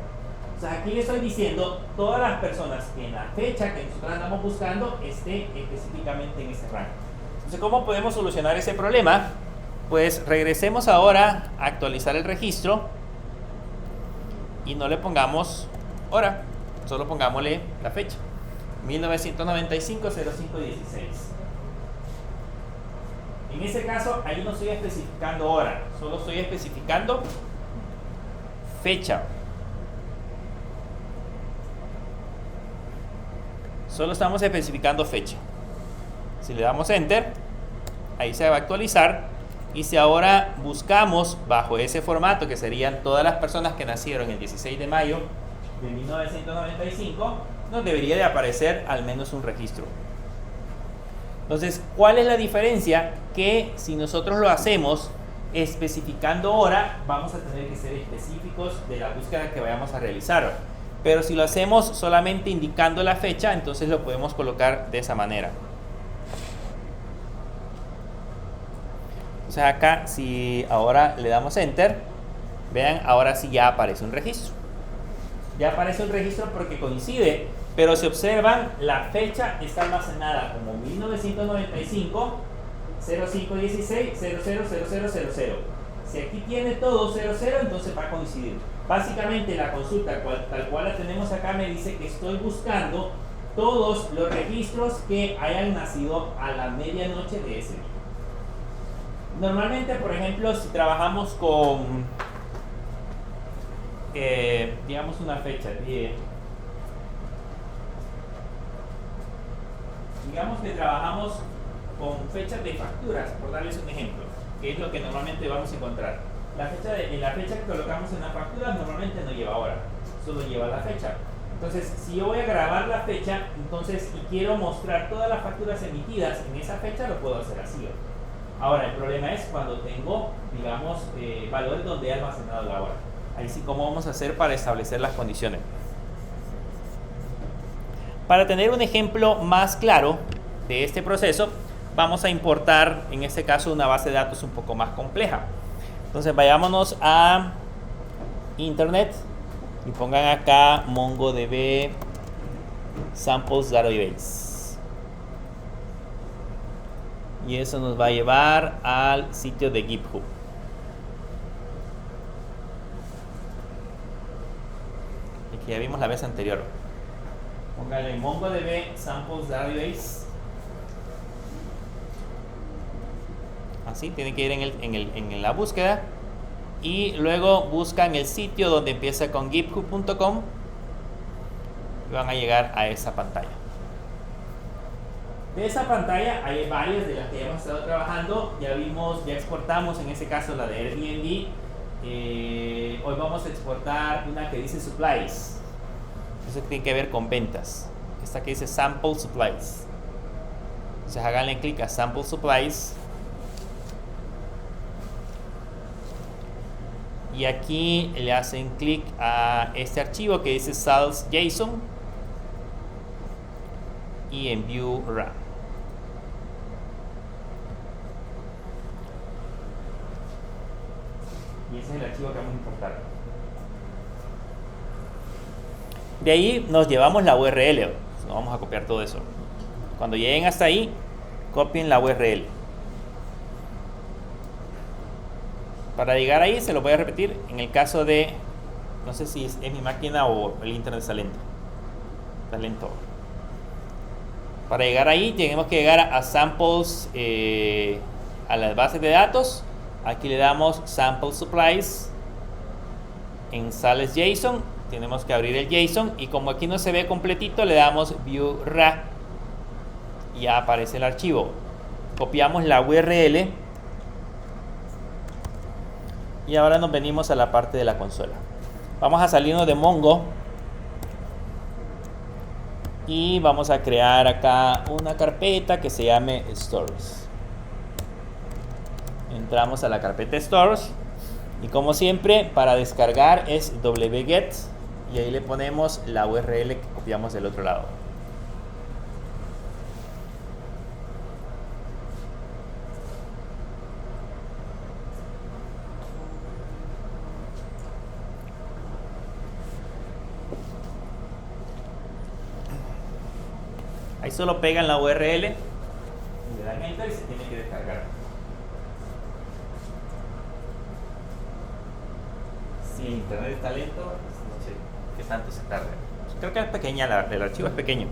O sea, aquí le estoy diciendo todas las personas que en la fecha que nosotros andamos buscando esté específicamente en ese rango. Entonces, ¿cómo podemos solucionar ese problema? Pues regresemos ahora a actualizar el registro y no le pongamos hora, solo pongámosle la fecha. 1995-05-16. En ese caso, ahí no estoy especificando hora, solo estoy especificando fecha. Solo estamos especificando fecha. Si le damos Enter, ahí se va a actualizar. Y si ahora buscamos bajo ese formato, que serían todas las personas que nacieron el 16 de mayo de 1995, nos debería de aparecer al menos un registro. Entonces, ¿cuál es la diferencia? Que si nosotros lo hacemos especificando hora, vamos a tener que ser específicos de la búsqueda que vayamos a realizar. Pero si lo hacemos solamente indicando la fecha, entonces lo podemos colocar de esa manera. Entonces acá, si ahora le damos Enter, vean, ahora sí ya aparece un registro. Ya aparece un registro porque coincide, pero si observan, la fecha está almacenada como 1995, 0516, 000000. Si aquí tiene todo 00, entonces va a coincidir. Básicamente la consulta tal cual la tenemos acá me dice que estoy buscando todos los registros que hayan nacido a la medianoche de ese día. Normalmente, por ejemplo, si trabajamos con, digamos una fecha, digamos que trabajamos con fechas de facturas, por darles un ejemplo, que es lo que normalmente vamos a encontrar. La fecha que colocamos en la factura normalmente no lleva hora, solo lleva la fecha. Entonces, si yo voy a grabar la fecha, entonces, y quiero mostrar todas las facturas emitidas en esa fecha, lo puedo hacer así. Ahora, el problema es cuando tengo, digamos, valores donde he almacenado la hora. Ahí sí, ¿cómo vamos a hacer para establecer las condiciones? Para tener un ejemplo más claro de este proceso, vamos a importar, en este caso, una base de datos un poco más compleja. Entonces, vayámonos a Internet y pongan acá MongoDB Samples Database. Y eso nos va a llevar al sitio de GitHub. El que ya vimos la vez anterior. Póngale MongoDB Samples Database. ¿sí? Tienen que ir en la búsqueda y luego buscan el sitio donde empieza con github.com y van a llegar a esa pantalla. De esa pantalla hay varias de las que hemos estado trabajando. Ya exportamos en ese caso la de Airbnb. Hoy vamos a exportar una que dice supplies. Eso tiene que ver con ventas. Esta que dice sample supplies. Entonces háganle clic a sample supplies. Y aquí le hacen clic a este archivo que dice sales.json y en view RAM. Y ese es el archivo que vamos a importar. De ahí nos llevamos la URL. Vamos a copiar todo eso. Cuando lleguen hasta ahí, copien la URL. Para llegar ahí, se lo voy a repetir. En el caso de, no sé si es mi máquina o el internet está lento. Está lento. Para llegar ahí, tenemos que llegar a samples, a las bases de datos. Aquí le damos sample supplies. En sales.json tenemos que abrir el JSON y como aquí no se ve completito, le damos view ra y ya aparece el archivo. Copiamos la URL y ahora nos venimos a la parte de la consola. Vamos a salirnos de Mongo y vamos a crear acá una carpeta que se llame Stores. Entramos a la carpeta Stores y como siempre para descargar es wget y ahí le ponemos la URL que copiamos del otro lado. Ahí solo pegan la URL, le dan enter y se tiene que descargar. Si el internet está lento, no sé qué tanto se tarda. Creo que es pequeña, el archivo es pequeño.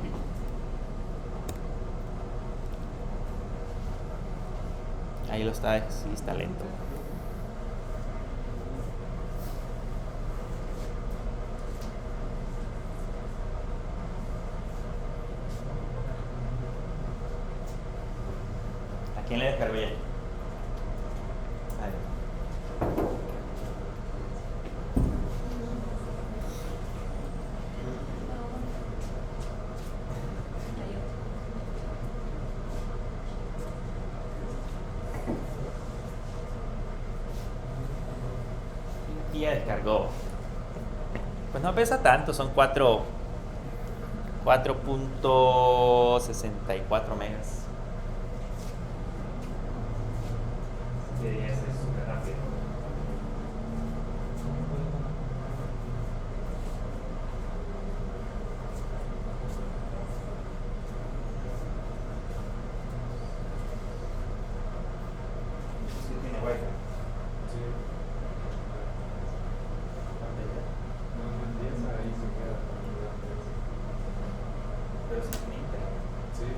Ahí lo está, sí está lento. ¿A quién le descargué ya? Y ya descargó. Pues no pesa tanto, son 4.64 megas. Debería ser súper rápido. Sí, tiene wifi. Sí. No, no empieza ahí se queda. Pero sí tiene internet. Sí.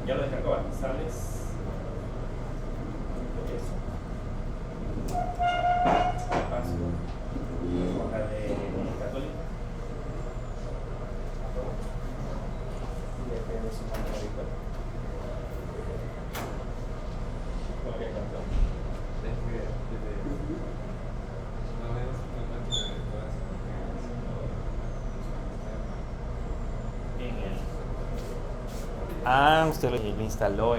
Ya lo descargó, sales. Paso. Hoja de católica. Y le pego su mano ahorita. Ok, campeón. En el... Ah, usted lo instaló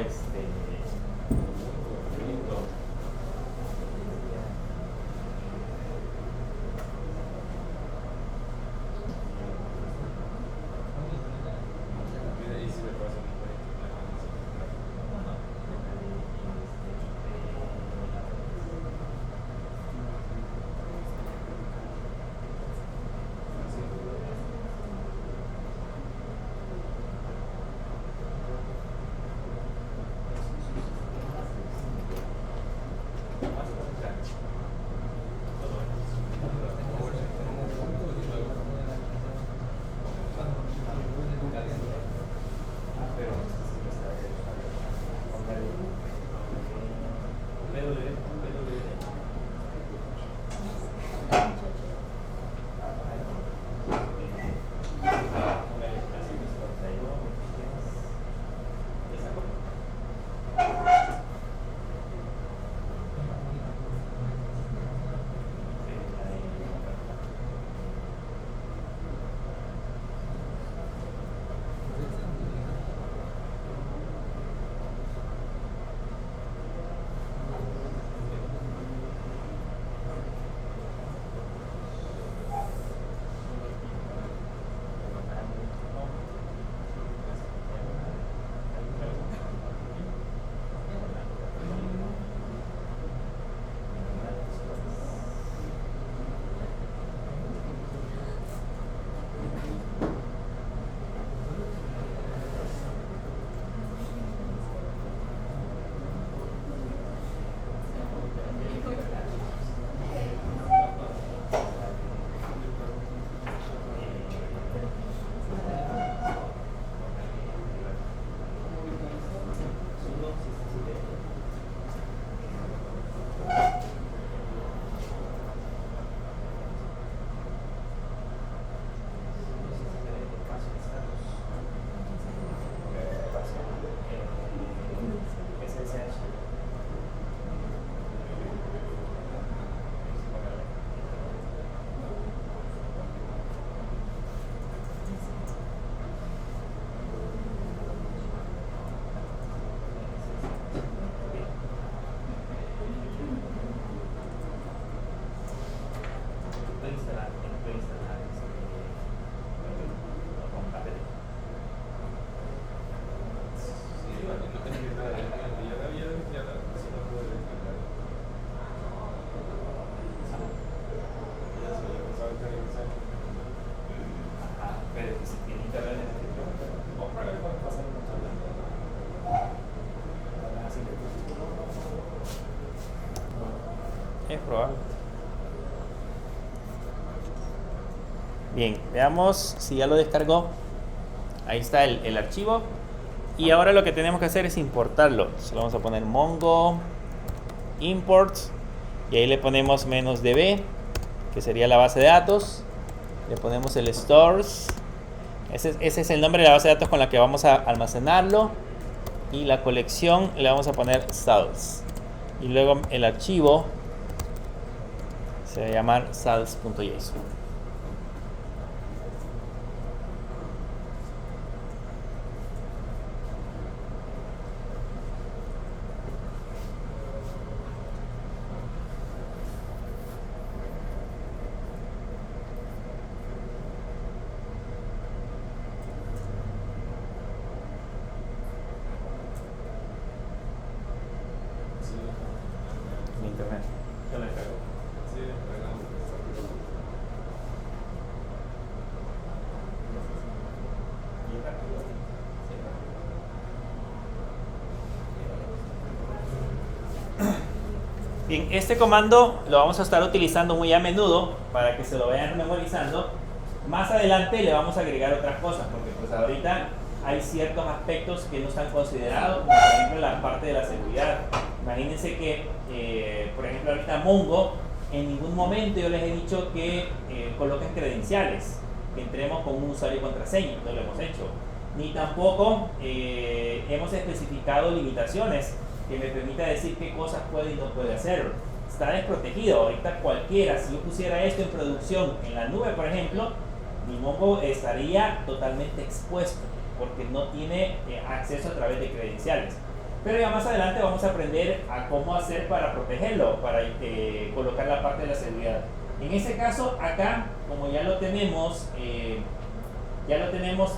Es probable. Bien, veamos si ya lo descargó. Ahí está el archivo. Y ahora lo que tenemos que hacer es importarlo. Solo vamos a poner mongo import. Y ahí le ponemos -db, que sería la base de datos. Le ponemos el stores. Ese es el nombre de la base de datos con la que vamos a almacenarlo. Y la colección le vamos a poner saddles. Y luego el archivo se va a llamar saddles.json. Bien, este comando lo vamos a estar utilizando muy a menudo para que se lo vayan memorizando. Más adelante le vamos a agregar otras cosas, porque pues ahorita hay ciertos aspectos que no están considerados, como por ejemplo la parte de la seguridad. Imagínense que, por ejemplo, ahorita Mongo, en ningún momento yo les he dicho que coloquen credenciales, que entremos con un usuario y contraseña, no lo hemos hecho. Ni tampoco hemos especificado limitaciones que me permita decir qué cosas puede y no puede hacer. Está desprotegido. Ahorita cualquiera, si yo pusiera esto en producción en la nube, por ejemplo, mi Mongo estaría totalmente expuesto porque no tiene acceso a través de credenciales. Pero ya más adelante vamos a aprender a cómo hacer para protegerlo, para colocar la parte de la seguridad. En ese caso, acá, como ya lo tenemos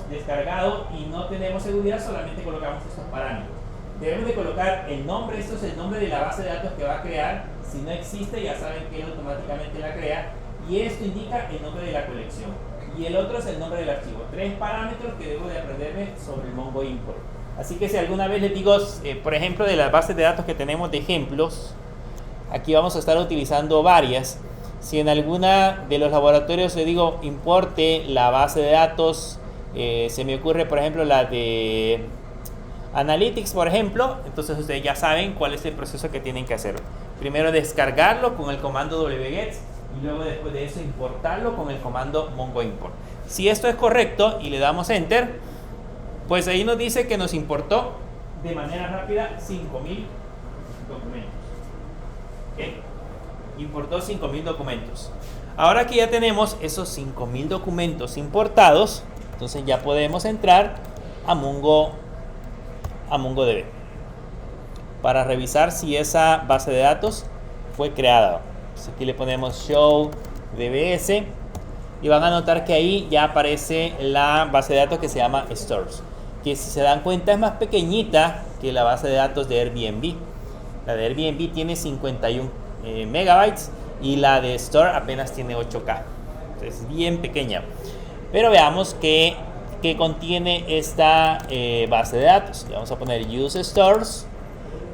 descargado y no tenemos seguridad, solamente colocamos estos parámetros. Debemos de colocar el nombre, esto es el nombre de la base de datos que va a crear. Si no existe, ya saben que él automáticamente la crea. Y esto indica el nombre de la colección. Y el otro es el nombre del archivo. 3 parámetros que debo de aprenderme sobre el Mongo Import. Así que si alguna vez les digo, por ejemplo, de las bases de datos que tenemos de ejemplos, aquí vamos a estar utilizando varias. Si en alguna de los laboratorios le digo importe la base de datos, se me ocurre por ejemplo la de Analytics, por ejemplo, entonces ustedes ya saben cuál es el proceso que tienen que hacer. Primero descargarlo con el comando wget y luego después de eso importarlo con el comando mongo import. Si esto es correcto y le damos enter, pues ahí nos dice que nos importó de manera rápida 5000 documentos. ¿Okay? Importó 5000 documentos. Ahora que ya tenemos esos 5000 documentos importados, entonces ya podemos entrar a MongoDB para revisar si esa base de datos fue creada. Entonces aquí le ponemos show dbs y van a notar que ahí ya aparece la base de datos que se llama stores, que si se dan cuenta es más pequeñita que la base de datos de Airbnb. La de Airbnb tiene 51 megabytes y la de Store apenas tiene 8K. Es bien pequeña. Pero veamos qué contiene esta base de datos. Le vamos a poner use stores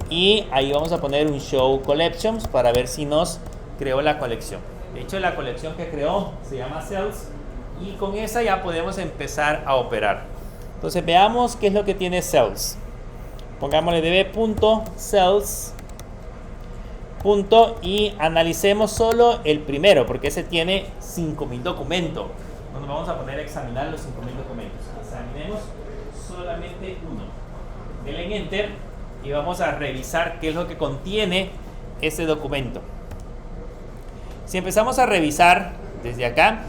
y ahí vamos a poner un show collections para ver si nos creó la colección. De hecho, la colección que creó se llama cells y con esa ya podemos empezar a operar. Entonces veamos qué es lo que tiene cells. Pongámosle db.cells y analicemos solo el primero porque ese tiene 5000 documentos. No nos vamos a poner a examinar los 5000 documentos. Examinemos solamente uno. Denle en enter y vamos a revisar qué es lo que contiene ese documento. Si empezamos a revisar desde acá,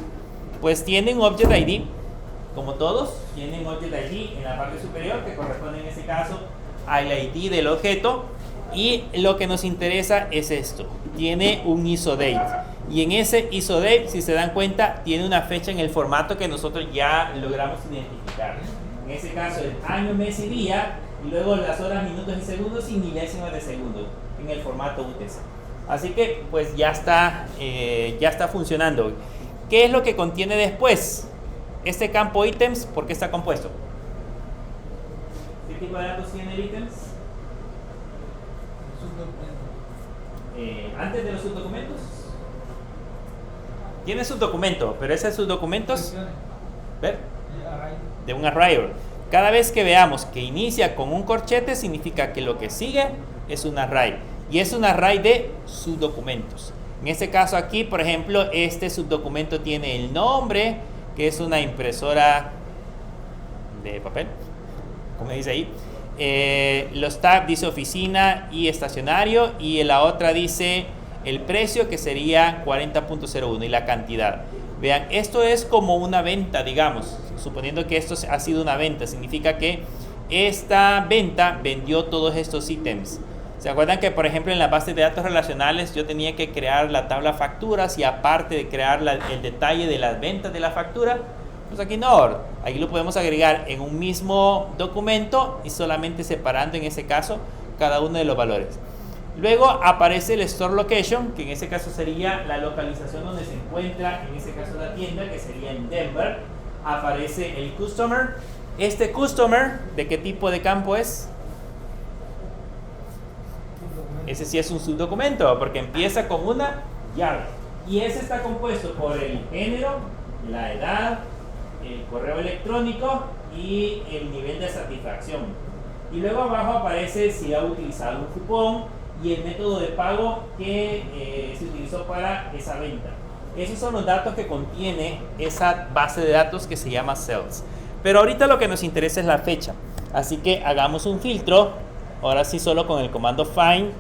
pues tiene un Object ID, como todos, tienen Object ID en la parte superior que corresponde en este caso al ID del objeto. Y lo que nos interesa es esto, tiene un ISODate y en ese ISODate, si se dan cuenta, tiene una fecha en el formato que nosotros ya logramos identificar. En ese caso el año, mes y día y luego las horas, minutos y segundos y milésimas de segundo en el formato UTC. Así que pues ya está funcionando. ¿Qué es lo que contiene después? Este campo ítems, ¿por qué está compuesto? ¿Qué tipo de datos tiene el ítems? Antes de los subdocumentos tiene subdocumento, pero ese subdocumentos ¿ver? De un array. Cada vez que veamos que inicia con un corchete significa que lo que sigue es un array y es un array de subdocumentos. En este caso aquí, por ejemplo, este subdocumento tiene el nombre, que es una impresora de papel, como dice ahí. Los tabs dice oficina y estacionario y la otra dice el precio, que sería 40.01, y la cantidad. Vean, esto es como una venta, digamos, suponiendo que esto ha sido una venta, significa que esta venta vendió todos estos ítems. ¿Se acuerdan que, por ejemplo, en la base de datos relacionales yo tenía que crear la tabla facturas y aparte de crear el detalle de las ventas de la factura? Pues aquí no, aquí lo podemos agregar en un mismo documento y solamente separando en ese caso cada uno de los valores. Luego aparece el store location, que en ese caso sería la localización donde se encuentra, en ese caso la tienda, que sería en Denver. Aparece el customer. Este customer, ¿de qué tipo de campo es? Ese sí es un subdocumento, porque empieza con una yard. Y ese está compuesto por el género, la edad, el correo electrónico y el nivel de satisfacción. Y luego abajo aparece si ha utilizado un cupón y el método de pago que se utilizó para esa venta. Esos son los datos que contiene esa base de datos que se llama Sales. Pero ahorita lo que nos interesa es la fecha. Así que hagamos un filtro, ahora sí solo con el comando find,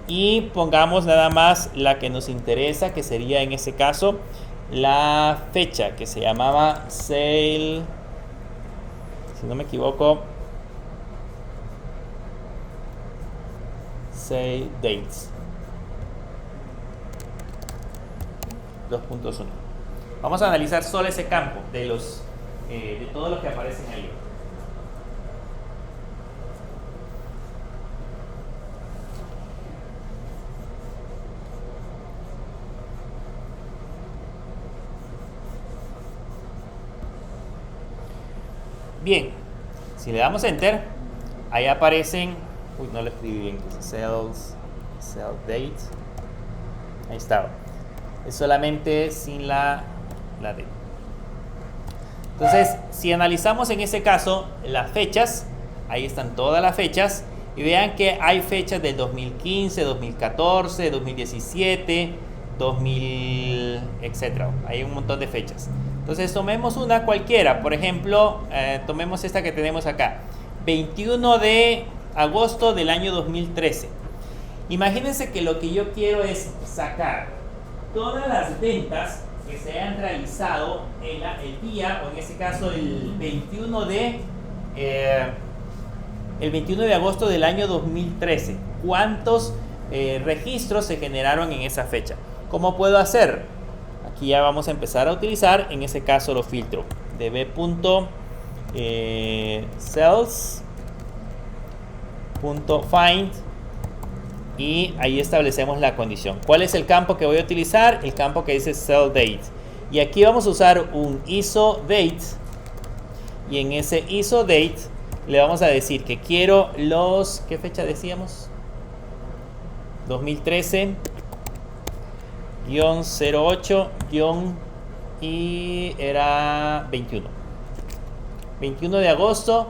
y pongamos nada más la que nos interesa, que sería en ese caso la fecha, que se llamaba sale, si no me equivoco, sale dates 2.1. Vamos a analizar solo ese campo de todo lo que aparecen ahí. Bien, si le damos enter, ahí aparecen, no lo escribí bien, sales, sell date, ahí está, es solamente sin la D. Entonces, si analizamos en ese caso las fechas, ahí están todas las fechas, y vean que hay fechas del 2015, 2014, 2017, 2000, etc. Hay un montón de fechas. Entonces tomemos una cualquiera, por ejemplo, tomemos esta que tenemos acá, 21 de agosto del año 2013. Imagínense que lo que yo quiero es sacar todas las ventas que se han realizado el día, o en este caso el 21 de agosto del año 2013. ¿Cuántos registros se generaron en esa fecha? ¿Cómo puedo hacer? Aquí ya vamos a empezar a utilizar, en ese caso lo filtro, db.sales.find, y ahí establecemos la condición. ¿Cuál es el campo que voy a utilizar? El campo que dice sell date. Y aquí vamos a usar un ISO date, y en ese ISO date le vamos a decir que quiero los, ¿qué fecha decíamos? 2013 08 y era 21 de agosto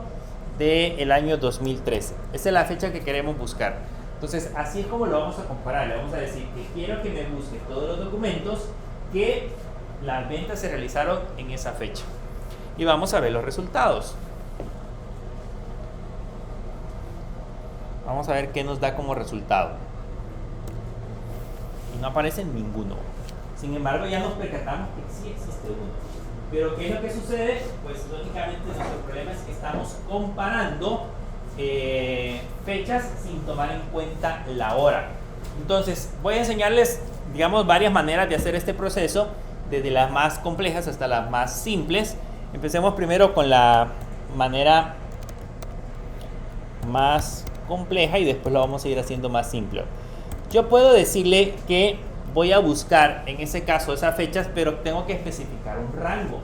del año 2013. Esa es la fecha que queremos buscar. Entonces así es como lo vamos a comparar. Le vamos a decir que quiero que me busque todos los documentos que las ventas se realizaron en esa fecha, y vamos a ver los resultados. Vamos a ver qué nos da como resultado. No aparece ninguno. Sin embargo, ya nos percatamos que sí existe uno. Pero ¿qué es lo que sucede? Pues lógicamente nuestro problema es que estamos comparando fechas sin tomar en cuenta la hora. Entonces voy a enseñarles, digamos, varias maneras de hacer este proceso, desde las más complejas hasta las más simples. Empecemos primero con la manera más compleja y después lo vamos a ir haciendo más simple. Yo puedo decirle que voy a buscar en ese caso esas fechas, pero tengo que especificar un rango.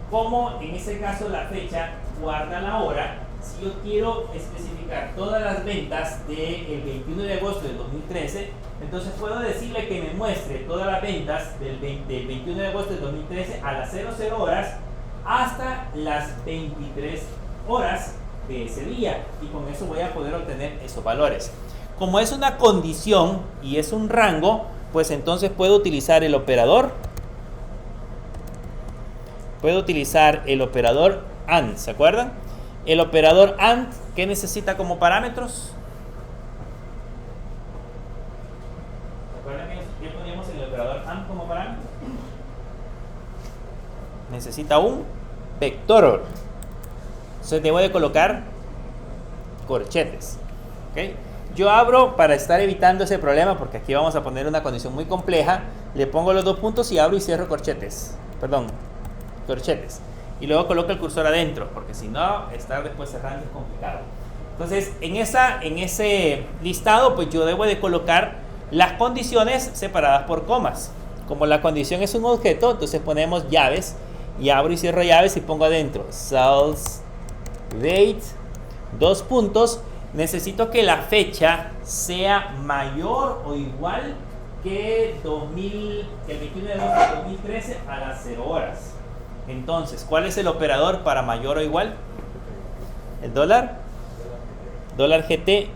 Como en ese caso la fecha guarda la hora, si yo quiero especificar todas las ventas del 21 de agosto del 2013, entonces puedo decirle que me muestre todas las ventas del 21 de agosto del 2013 a las 00 horas hasta las 23 horas de ese día, y con eso voy a poder obtener esos valores. Como es una condición y es un rango, pues entonces puedo utilizar el operador. Puedo utilizar el operador AND, ¿se acuerdan? El operador AND, ¿qué necesita como parámetros? ¿Se acuerdan qué poníamos en el operador AND como parámetro? Necesita un vector. Entonces debo de colocar corchetes. ¿Okay? Yo abro, para estar evitando ese problema, porque aquí vamos a poner una condición muy compleja, le pongo los dos puntos y abro y cierro corchetes. Perdón, corchetes. Y luego coloco el cursor adentro, porque si no, estar después cerrando es complicado. Entonces, en ese listado, pues yo debo de colocar las condiciones separadas por comas. Como la condición es un objeto, entonces ponemos llaves, y abro y cierro llaves y pongo adentro sales date, dos puntos. Necesito que la fecha sea mayor o igual que el 21 de agosto de 2013 a las 0 horas. Entonces, ¿cuál es el operador para mayor o igual? el dólar GT.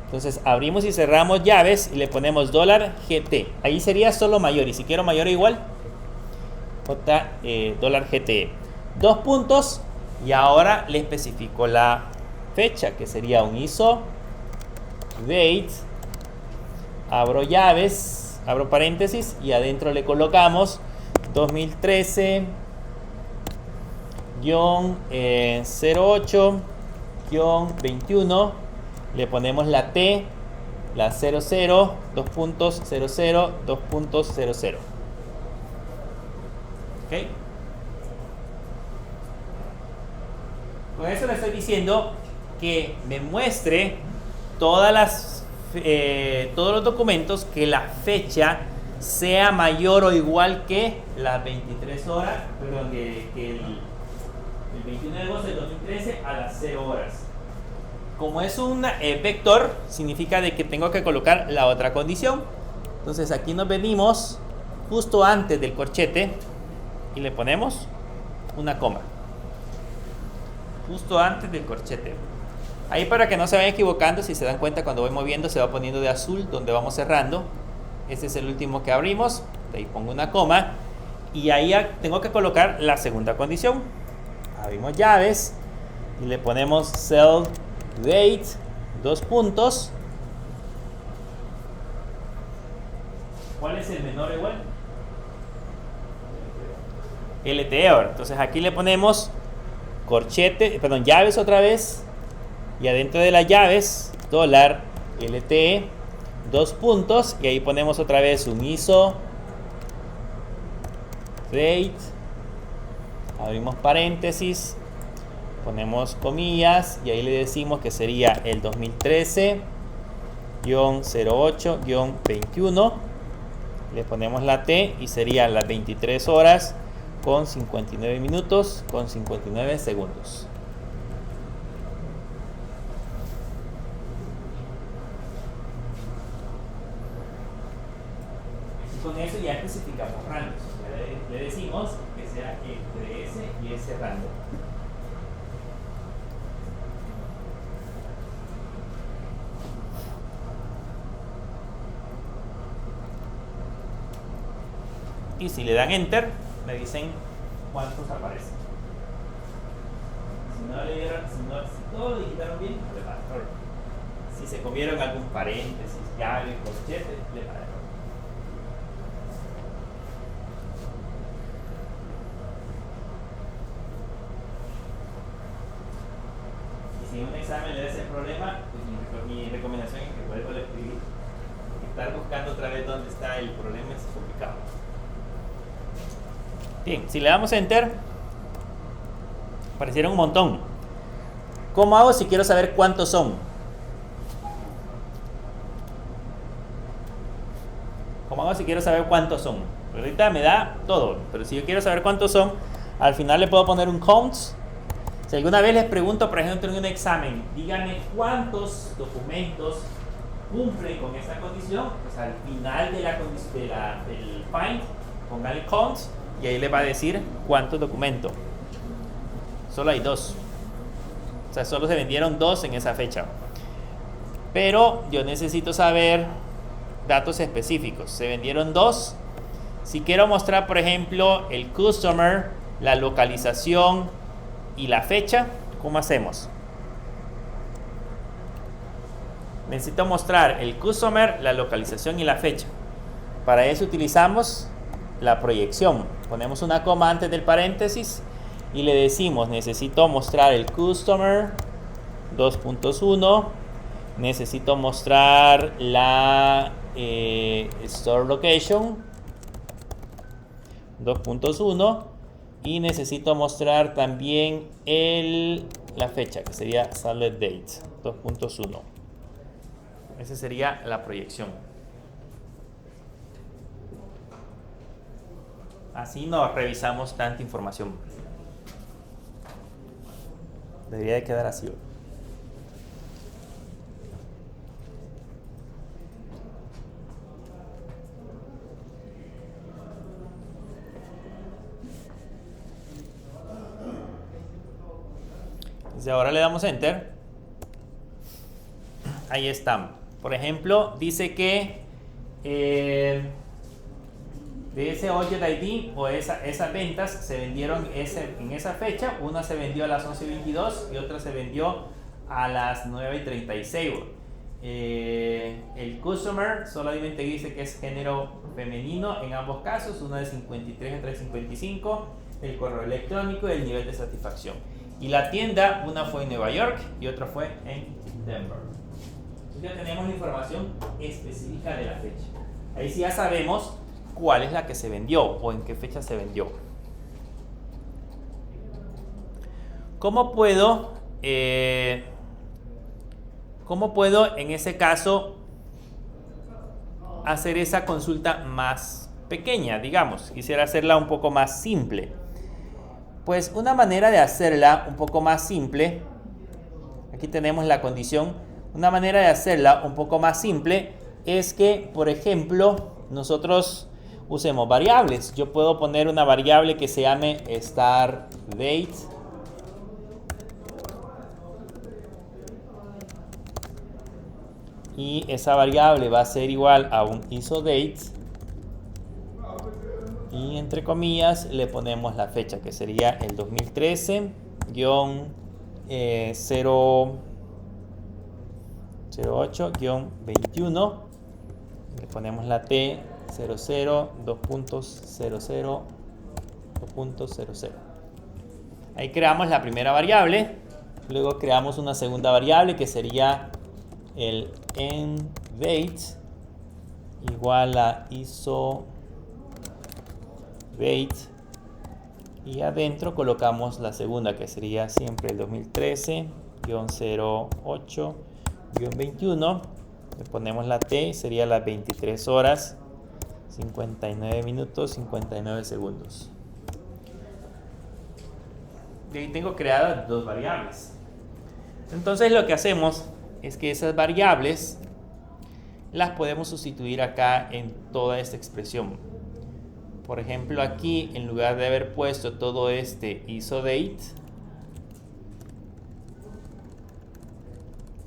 Entonces abrimos y cerramos llaves y le ponemos dólar GT. Ahí sería solo mayor, y si quiero mayor o igual, dólar GT. 2 puntos, y ahora le especifico la fecha, que sería un ISO date. Abro llaves, abro paréntesis y adentro le colocamos 2013-08-21. Le ponemos la T, la 00, 2.00, 2.00. ¿Ok? Con eso le estoy diciendo que me muestre todos los documentos que la fecha sea mayor o igual que las 23 horas, perdón, que el 21 de agosto del 2013 a las 0 horas. Como es un vector, significa de que tengo que colocar la otra condición. Entonces aquí nos venimos justo antes del corchete y le ponemos una coma. Justo antes del corchete. Ahí, para que no se vayan equivocando, si se dan cuenta, cuando voy moviendo se va poniendo de azul donde vamos cerrando. Este es el último que abrimos. De ahí pongo una coma. Y ahí tengo que colocar la segunda condición. Abrimos llaves y le ponemos sell date, 2 puntos. ¿Cuál es el menor o igual? LTO. Entonces aquí le ponemos llaves otra vez, y adentro de las llaves dólar LTE, 2 puntos, y ahí ponemos otra vez un ISO date, abrimos paréntesis, ponemos comillas y ahí le decimos que sería el 2013-08-21. Le ponemos la T y sería las 23 horas con 59 minutos con 59 segundos. Y con eso ya especificamos randos. Le decimos que sea entre ese y ese rango. Y si le dan enter, me dicen cuántos aparecen. Si no le dieron, si todo lo digitaron bien, le va a dar error. Si se comieron algún paréntesis, llave, corchete, le va a dar error. Y si en un examen le da ese problema, pues mi recomendación es que vuelva a escribir. Porque estar buscando otra vez dónde está el problema es complicado. Bien, si le damos enter, aparecieron un montón. ¿Cómo hago si quiero saber cuántos son? ¿Cómo hago si quiero saber cuántos son? Pues ahorita me da todo, pero si yo quiero saber cuántos son, al final le puedo poner un count. Si alguna vez les pregunto, por ejemplo, en un examen, díganme cuántos documentos cumplen con esta condición, pues al final de del find, pongan el count. Y ahí le va a decir cuántos documentos. Solo hay 2. O sea, solo se vendieron 2 en esa fecha. Pero yo necesito saber datos específicos. Se vendieron 2. Si quiero mostrar, por ejemplo, el customer, la localización y la fecha, ¿cómo hacemos? Necesito mostrar el customer, la localización y la fecha. Para eso utilizamos la proyección. Ponemos una coma antes del paréntesis y le decimos: necesito mostrar el customer, 2.1, necesito mostrar la store location, 2.1, y necesito mostrar también la fecha, que sería salad date, 2.1. Esa sería la proyección. Así no revisamos tanta información. Debería de quedar así. Entonces ahora le damos Enter. Ahí están. Por ejemplo, dice que de ese Object ID o esas ventas se vendieron en esa fecha. Una se vendió a las 11:22 y otra se vendió a las 9:36. El customer solamente dice que es género femenino en ambos casos, una de 53 entre 55, el correo electrónico y el nivel de satisfacción. Y la tienda, una fue en Nueva York y otra fue en Denver. Entonces ya tenemos la información específica de la fecha. Ahí sí ya sabemos cuál es la que se vendió o en qué fecha se vendió. ¿Cómo puedo en ese caso hacer esa consulta más pequeña? Digamos, quisiera hacerla un poco más simple. Pues una manera de hacerla un poco más simple, aquí tenemos la condición, una manera de hacerla un poco más simple es que, por ejemplo, nosotros usemos variables. Yo puedo poner una variable que se llame start date. Y esa variable va a ser igual a un isOdate. Y entre comillas le ponemos la fecha, que sería el 2013-08-21. Le ponemos la T 00 2.00 2.00. Ahí creamos la primera variable. Luego creamos una segunda variable que sería el endDate igual a isOdate, y adentro colocamos la segunda, que sería siempre el 2013-08-21. Le ponemos la T, sería las 23 horas 59 minutos 59 segundos. Y ahí tengo creadas dos variables. Entonces lo que hacemos es que esas variables las podemos sustituir acá en toda esta expresión. Por ejemplo, aquí en lugar de haber puesto todo este isOdate,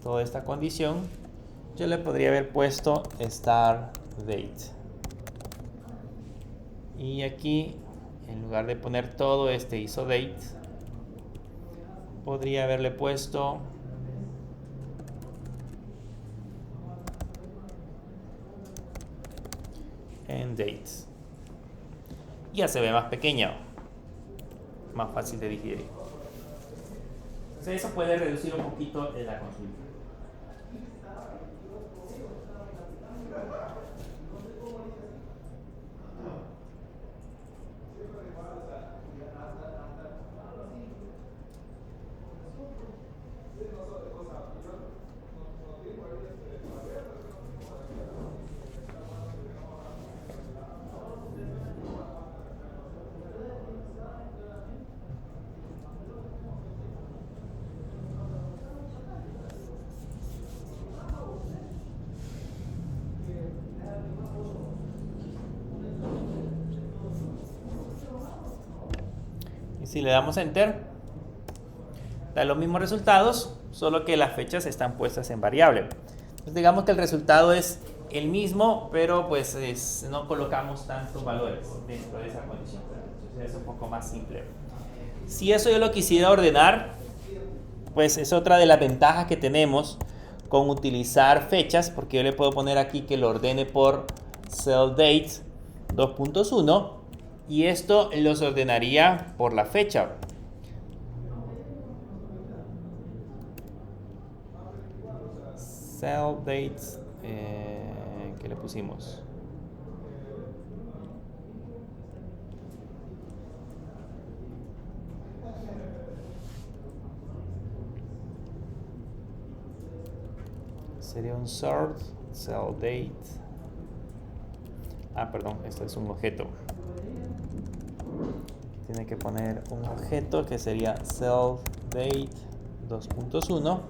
toda esta condición, yo le podría haber puesto startDate. Y aquí, en lugar de poner todo este isOdate, podría haberle puesto endDate. Y ya se ve más pequeño, más fácil de digerir. Entonces eso puede reducir un poquito la consulta. Si le damos Enter, da los mismos resultados, solo que las fechas están puestas en variable. Entonces digamos que el resultado es el mismo, pero pues no colocamos tantos valores dentro de esa condición. Entonces es un poco más simple. Si eso yo lo quisiera ordenar, pues es otra de las ventajas que tenemos con utilizar fechas, porque yo le puedo poner aquí que lo ordene por cellDate 2.1. Y esto los ordenaría por la fecha. CellDate, ¿qué le pusimos? Sería un sort, CellDate. Perdón, esto es un objeto. Tiene que poner un objeto que sería cellDate 2.1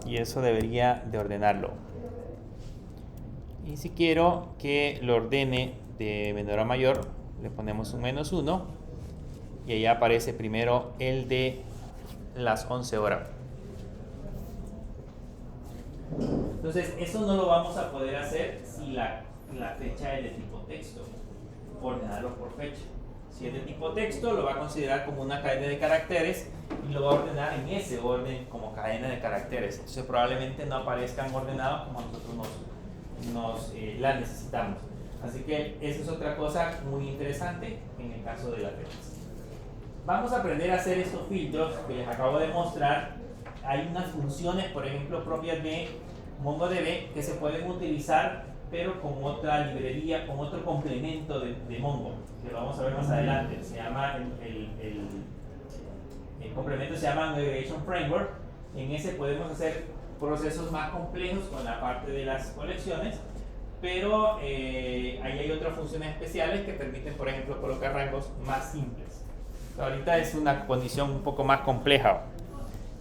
y eso debería de ordenarlo. Y si quiero que lo ordene de menor a mayor, le ponemos un -1 y ahí aparece primero el de las 11 horas. Entonces, eso no lo vamos a poder hacer si la fecha es de tipo texto, ordenarlo por fecha. Si es de tipo texto, lo va a considerar como una cadena de caracteres y lo va a ordenar en ese orden como cadena de caracteres. Entonces, probablemente no aparezcan ordenados como nosotros la necesitamos. Así que esa es otra cosa muy interesante en el caso de las fechas. Vamos a aprender a hacer estos filtros que les acabo de mostrar. Hay unas funciones, por ejemplo, propias de MongoDB que se pueden utilizar, pero con otra librería, con otro complemento de Mongo, que lo vamos a ver más adelante. Se llama el complemento se llama Navigation Framework. En ese podemos hacer procesos más complejos con la parte de las colecciones, pero ahí hay otras funciones especiales que permiten, por ejemplo, colocar rangos más simples. Ahorita es una condición un poco más compleja.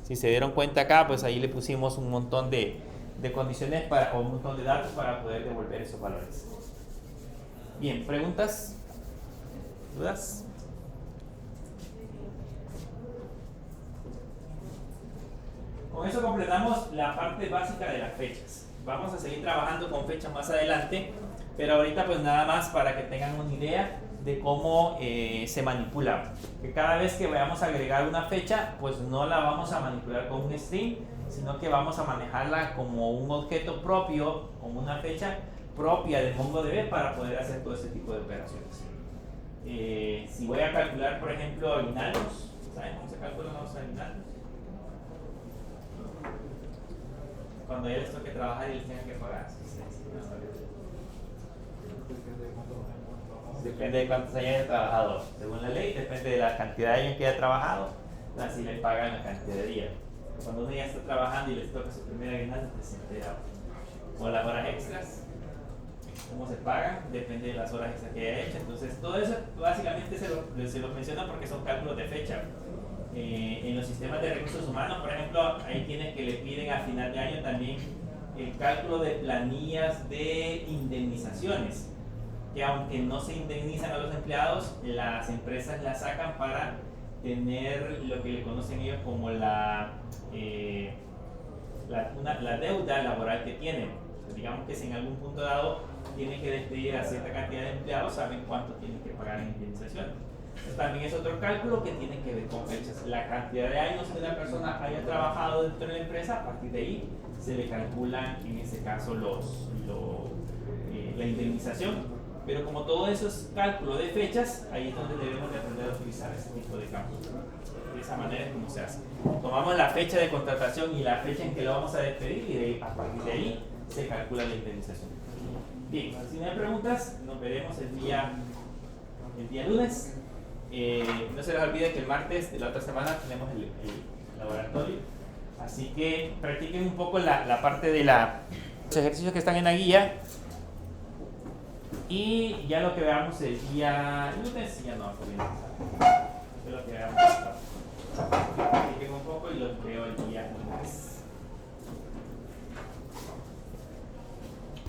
Si se dieron cuenta acá, pues ahí le pusimos un montón de condiciones o un montón de datos para poder devolver esos valores. Bien, ¿preguntas? ¿Dudas? Con eso completamos la parte básica de las fechas. Vamos a seguir trabajando con fechas más adelante, pero ahorita pues nada más para que tengan una idea de cómo se manipula. Que cada vez que vayamos a agregar una fecha, pues no la vamos a manipular con un string, sino que vamos a manejarla como un objeto propio, como una fecha propia de MongoDB para poder hacer todo ese tipo de operaciones. Si voy a calcular, por ejemplo, aguinaldos, ¿saben cómo se calculan los aguinaldos? Cuando ya les toque trabajar y les tengan que pagar. Depende de cuántos años haya trabajado. Según la ley, depende de la cantidad de años que haya trabajado, así le pagan la cantidad de días. Cuando uno ya está trabajando y les toca su primer aguinaldo, pues se entera. O las horas extras, cómo se pagan, depende de las horas extras que haya hecho. Entonces, todo eso básicamente se lo menciona porque son cálculos de fecha. En los sistemas de recursos humanos, por ejemplo, hay quienes que le piden a final de año también el cálculo de planillas de indemnizaciones, que aunque no se indemnizan a los empleados, las empresas las sacan para tener lo que le conocen ellos como la deuda laboral que tienen. O sea, digamos que si en algún punto dado tienen que despedir a cierta cantidad de empleados, saben cuánto tienen que pagar en indemnización. También es otro cálculo que tiene que ver con fechas. La cantidad de años que una persona haya trabajado dentro de la empresa, a partir de ahí se le calculan en ese caso la indemnización. Pero como todo eso es cálculo de fechas, ahí es donde debemos de aprender a utilizar ese tipo de cálculos. De esa manera es como se hace. Tomamos la fecha de contratación y la fecha en que lo vamos a despedir y a partir de ahí se calcula la indemnización. Bien, si no hay preguntas, nos veremos el día lunes. No se les olvide que el martes de la otra semana tenemos el laboratorio, así que practiquen un poco la parte de los ejercicios que están en la guía y ya lo que veamos el día lunes ya no va a poder empezar. Es lo que veamos. Practiquen un poco y los veo el día